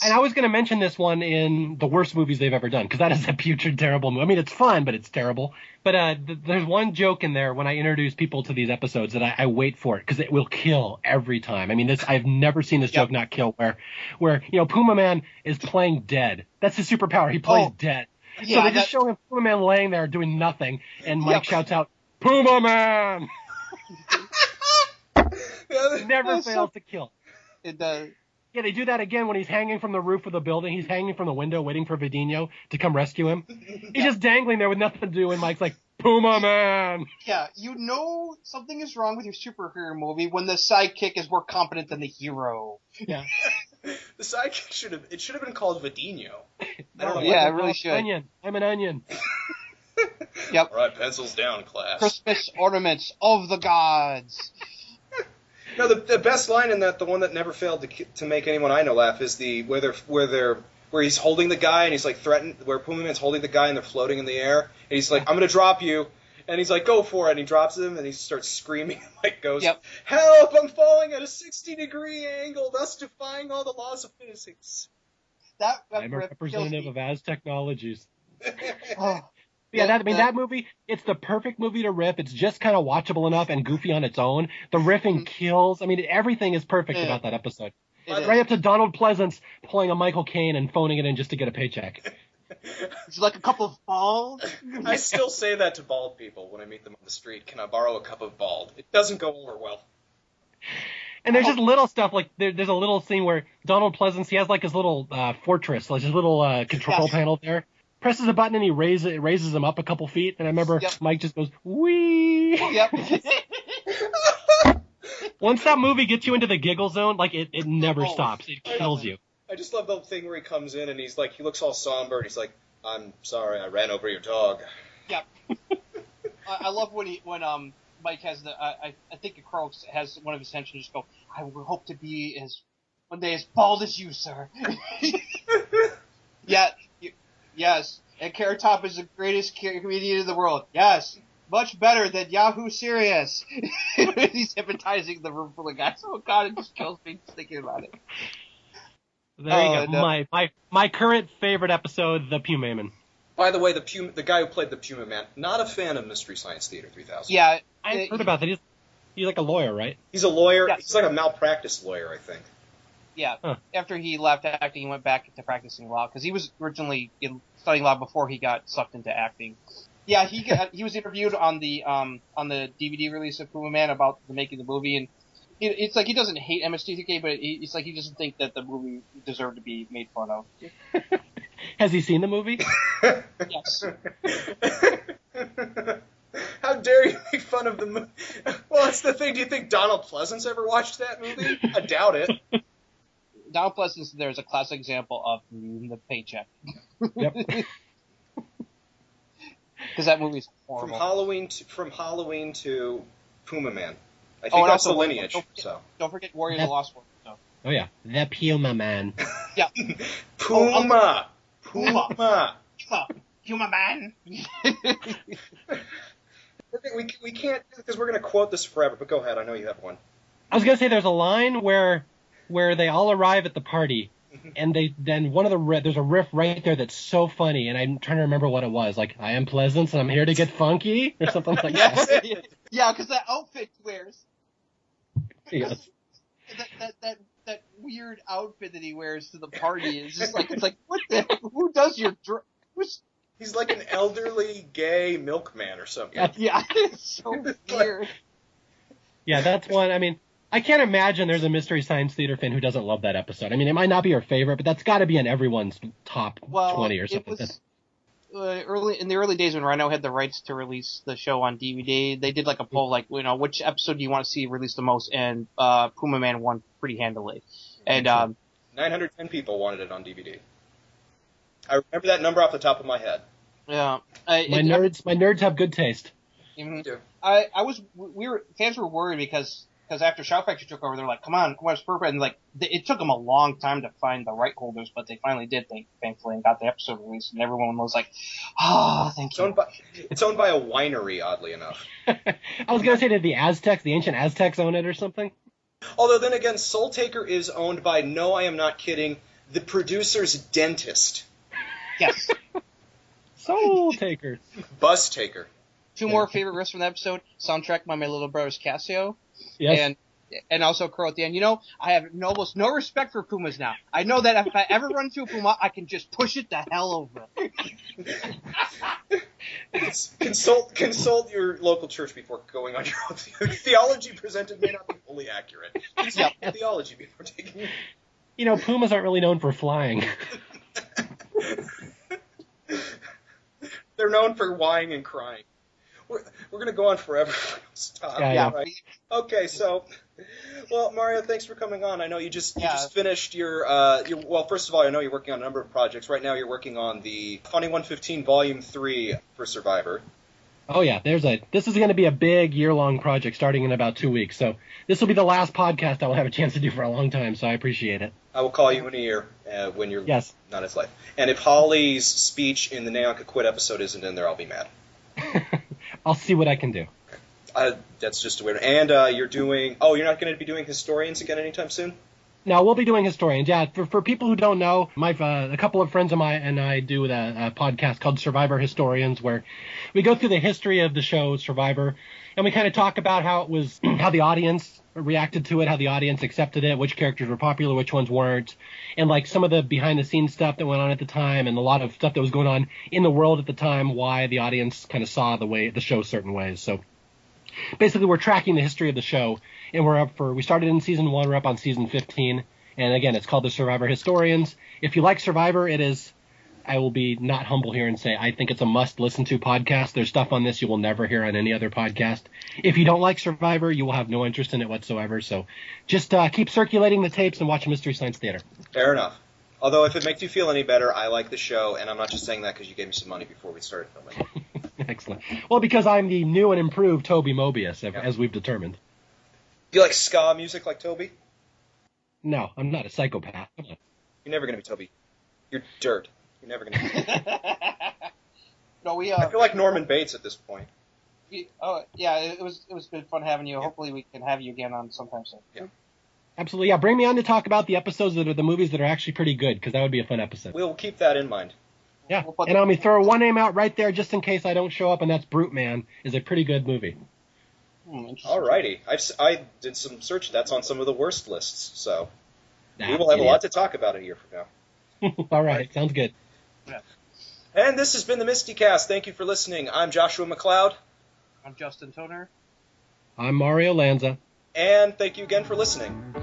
Speaker 3: And I was going to mention this one in the worst movies they've ever done, because that is a putrid, terrible movie. I mean, it's fun, but it's terrible. But there's one joke in there when I introduce people to these episodes that I wait for it, because it will kill every time. I mean, I've never seen this joke not kill, where Puma Man is playing dead. That's his superpower. He plays dead. Yeah, so they just show him Puma Man laying there doing nothing, and Mike shouts out, "Puma Man!" Never fails to kill.
Speaker 2: It does.
Speaker 3: Yeah, they do that again when he's hanging from the roof of the building. He's hanging from the window waiting for Vidinho to come rescue him. He's just dangling there with nothing to do, and Mike's like, "Puma Man!"
Speaker 2: Yeah, something is wrong with your superhero movie when the sidekick is more competent than the hero.
Speaker 3: Yeah.
Speaker 1: The sidekick should have been called Vidinho.
Speaker 2: I don't know. Yeah, it really should.
Speaker 3: Onion. I'm an onion.
Speaker 2: Yep.
Speaker 1: All right, pencils down, class.
Speaker 2: Christmas ornaments of the gods.
Speaker 1: No, the best line in that, the one that never failed to make anyone I know laugh, is where he's holding the guy and he's like threatened, where Puma Man's holding the guy and they're floating in the air and he's like, "I'm gonna drop you," and he's like, "Go for it," and he drops him and he starts screaming and Mike goes, "Help! I'm falling at a 60-degree angle, thus defying all the laws of physics."
Speaker 3: I'm a representative of Az Technologies.
Speaker 2: Oh.
Speaker 3: Yeah, that movie, it's the perfect movie to riff. It's just kind of watchable enough and goofy on its own. The riffing kills. I mean, everything is perfect about that episode. Right up to Donald Pleasance playing a Michael Caine and phoning it in just to get a paycheck.
Speaker 2: Would you like a cup of bald?
Speaker 1: I still say that to bald people when I meet them on the street. "Can I borrow a cup of bald?" It doesn't go over well.
Speaker 3: And there's just little stuff, like there's a little scene where Donald Pleasance, he has like his little fortress, like his little control panel there. Presses a button and he raises him up a couple feet, and I remember Mike just goes, "Wee!"
Speaker 2: Yep.
Speaker 3: Once that movie gets you into the giggle zone, like it never stops. It kills you.
Speaker 1: I just love the thing where he comes in and he's like, he looks all somber and he's like, "I'm sorry, I ran over your dog."
Speaker 2: Yep. I love when Mike has I think Carl has one of his henchmen just go, "I will hope to be one day as bald as you, sir." Yeah. Yes, and Carrot Top is the greatest comedian in the world. Yes, much better than Yahoo Serious. He's hypnotizing the room full of guys. Oh God, it just kills me just thinking about it.
Speaker 3: There you go. No. My current favorite episode, The Pumaman.
Speaker 1: By the way, the guy who played the Puma Man, not a fan of Mystery Science Theater 3000.
Speaker 2: Yeah,
Speaker 3: I heard about that. He's like a lawyer, right?
Speaker 1: He's a lawyer.
Speaker 2: Yeah.
Speaker 1: He's like a malpractice lawyer, I think.
Speaker 2: Yeah. Huh. After he left acting, he went back to practicing law because he was originally studying law before he got sucked into acting. Yeah, he was interviewed on the DVD release of Puma Man about the making of the movie, and it's like he doesn't hate MSTieCast, but it's like he doesn't think that the movie deserved to be made fun of.
Speaker 3: Has he seen the movie?
Speaker 2: Yes.
Speaker 1: How dare you make fun of the movie? Well, that's the thing. Do you think Donald Pleasance ever watched that movie? I doubt it.
Speaker 2: Donald Pleasance there is a classic example of the paycheck.
Speaker 3: Yep.
Speaker 2: Because that movie's horrible.
Speaker 1: From Halloween to Puma Man. I think that's the lineage.
Speaker 2: Don't forget Warriors of the Lost World. So.
Speaker 3: Oh yeah, the Puma Man.
Speaker 2: Yeah.
Speaker 1: Puma
Speaker 2: Man.
Speaker 1: we can't, because we're going to quote this forever, but go ahead. I know you have one.
Speaker 3: I was going to say there's a line where where they all arrive at the party, and then one of there's a riff right there that's so funny, and I'm trying to remember what it was. Like, I am Pleasance, and I'm here to get funky, or something like that.
Speaker 2: Yeah, because that outfit he wears.
Speaker 3: Yes.
Speaker 2: That weird outfit that he wears to the party is just like, it's like, what the, who does your,
Speaker 1: He's like an elderly gay milkman or something.
Speaker 2: Yeah, it's so weird.
Speaker 3: Yeah, that's one. I mean, I can't imagine there's a Mystery Science Theater fan who doesn't love that episode. I mean, it might not be your favorite, but that's got to be in everyone's top 20 or something.
Speaker 2: It was, in the early days when Rhino had the rights to release the show on DVD, they did like a poll, like, you know, which episode do you want to see released the most? And Puma Man won pretty handily. And
Speaker 1: 910 people wanted it on DVD. I remember that number off the top of my head.
Speaker 2: Yeah,
Speaker 3: my nerds have good taste.
Speaker 2: Mm-hmm. Fans were worried because after Shout Factory took over, they're like, come on, it's perfect. And like, it took them a long time to find the right holders, but they finally did, thankfully, and got the episode released, and everyone was like, thank you.
Speaker 1: It's owned by a winery, oddly enough.
Speaker 3: I was going to say, did the ancient Aztecs own it or something?
Speaker 1: Although then again, Soul Taker is owned by, no, I am not kidding, the producer's dentist.
Speaker 2: Yes.
Speaker 3: Soul Taker.
Speaker 1: Bus Taker.
Speaker 2: Two more favorite riffs from the episode: soundtrack by my little brother's Casio,
Speaker 3: yes,
Speaker 2: and also Crow at the end. You know, I have almost no respect for Pumas now. I know that if I ever run into a Puma, I can just push it the hell over.
Speaker 1: Consult your local church before going on your own. Theology presented may not be fully accurate. Consult theology before taking.
Speaker 3: You know, Pumas aren't really known for flying.
Speaker 1: They're known for whining and crying. We're going to go on forever. Stop.
Speaker 3: Yeah.
Speaker 1: Right. Okay, so, well, Mario, thanks for coming on. I know you just finished your, well, first of all, I know you're working on a number of projects. Right now you're working on the Funny 115 Volume 3 for Survivor.
Speaker 3: Oh, yeah, this is going to be a big year-long project starting in about 2 weeks. So this will be the last podcast I will have a chance to do for a long time, so I appreciate it.
Speaker 1: I will call you in a year when you're not as life. And if Holly's speech in the Neonka Quit episode isn't in there, I'll be mad.
Speaker 3: I'll see what I can do.
Speaker 1: That's just a weird. And you're doing. Oh, you're not going to be doing Historians again anytime soon?
Speaker 3: No, we'll be doing Historians. Yeah, for people who don't know, a couple of friends of mine and I do a podcast called Survivor Historians, where we go through the history of the show Survivor, and we kind of talk about how the audience reacted to it, how the audience accepted it, which characters were popular, which ones weren't, and like some of the behind-the-scenes stuff that went on at the time, and a lot of stuff that was going on in the world at the time, why the audience kind of saw the show certain ways. So basically, we're tracking the history of the show, and we started in season 1, we're up on season 15, and again, it's called the Survivor Historians. If you like Survivor, I will be not humble here and say I think it's a must-listen-to podcast. There's stuff on this you will never hear on any other podcast. If you don't like Survivor, you will have no interest in it whatsoever, so just keep circulating the tapes and watch Mystery Science Theater.
Speaker 1: Fair enough. Although, if it makes you feel any better, I like the show, and I'm not just saying that because you gave me some money before we started filming.
Speaker 3: Excellent. Well, because I'm the new and improved Toby Mobius, as we've determined.
Speaker 1: Do you like ska music like Toby?
Speaker 3: No, I'm not a psychopath. Come on.
Speaker 1: You're never going to be Toby. You're dirt. You're never going to be.
Speaker 2: No,
Speaker 1: I feel like Norman Bates at this point.
Speaker 2: It was good fun having you. Yeah. Hopefully we can have you again on sometime soon.
Speaker 1: Yeah.
Speaker 3: Absolutely, yeah. Bring me on to talk about the episodes that are the movies that are actually pretty good, because that would be a fun episode.
Speaker 1: We'll keep that in mind.
Speaker 3: Yeah, and let me throw one name out right there just in case I don't show up, and that's Brute Man. Is a pretty good movie.
Speaker 1: Alrighty. I did some search. That's on some of the worst lists, so we will have a lot to talk about a year from now.
Speaker 3: All right, sounds good.
Speaker 2: Yeah.
Speaker 1: And this has been the MSTieCast. Thank you for listening. I'm Joshua McLeod.
Speaker 2: I'm Justin Toner.
Speaker 3: I'm Mario Lanza.
Speaker 1: And thank you again for listening.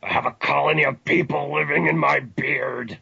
Speaker 3: I have a colony of people living in my beard.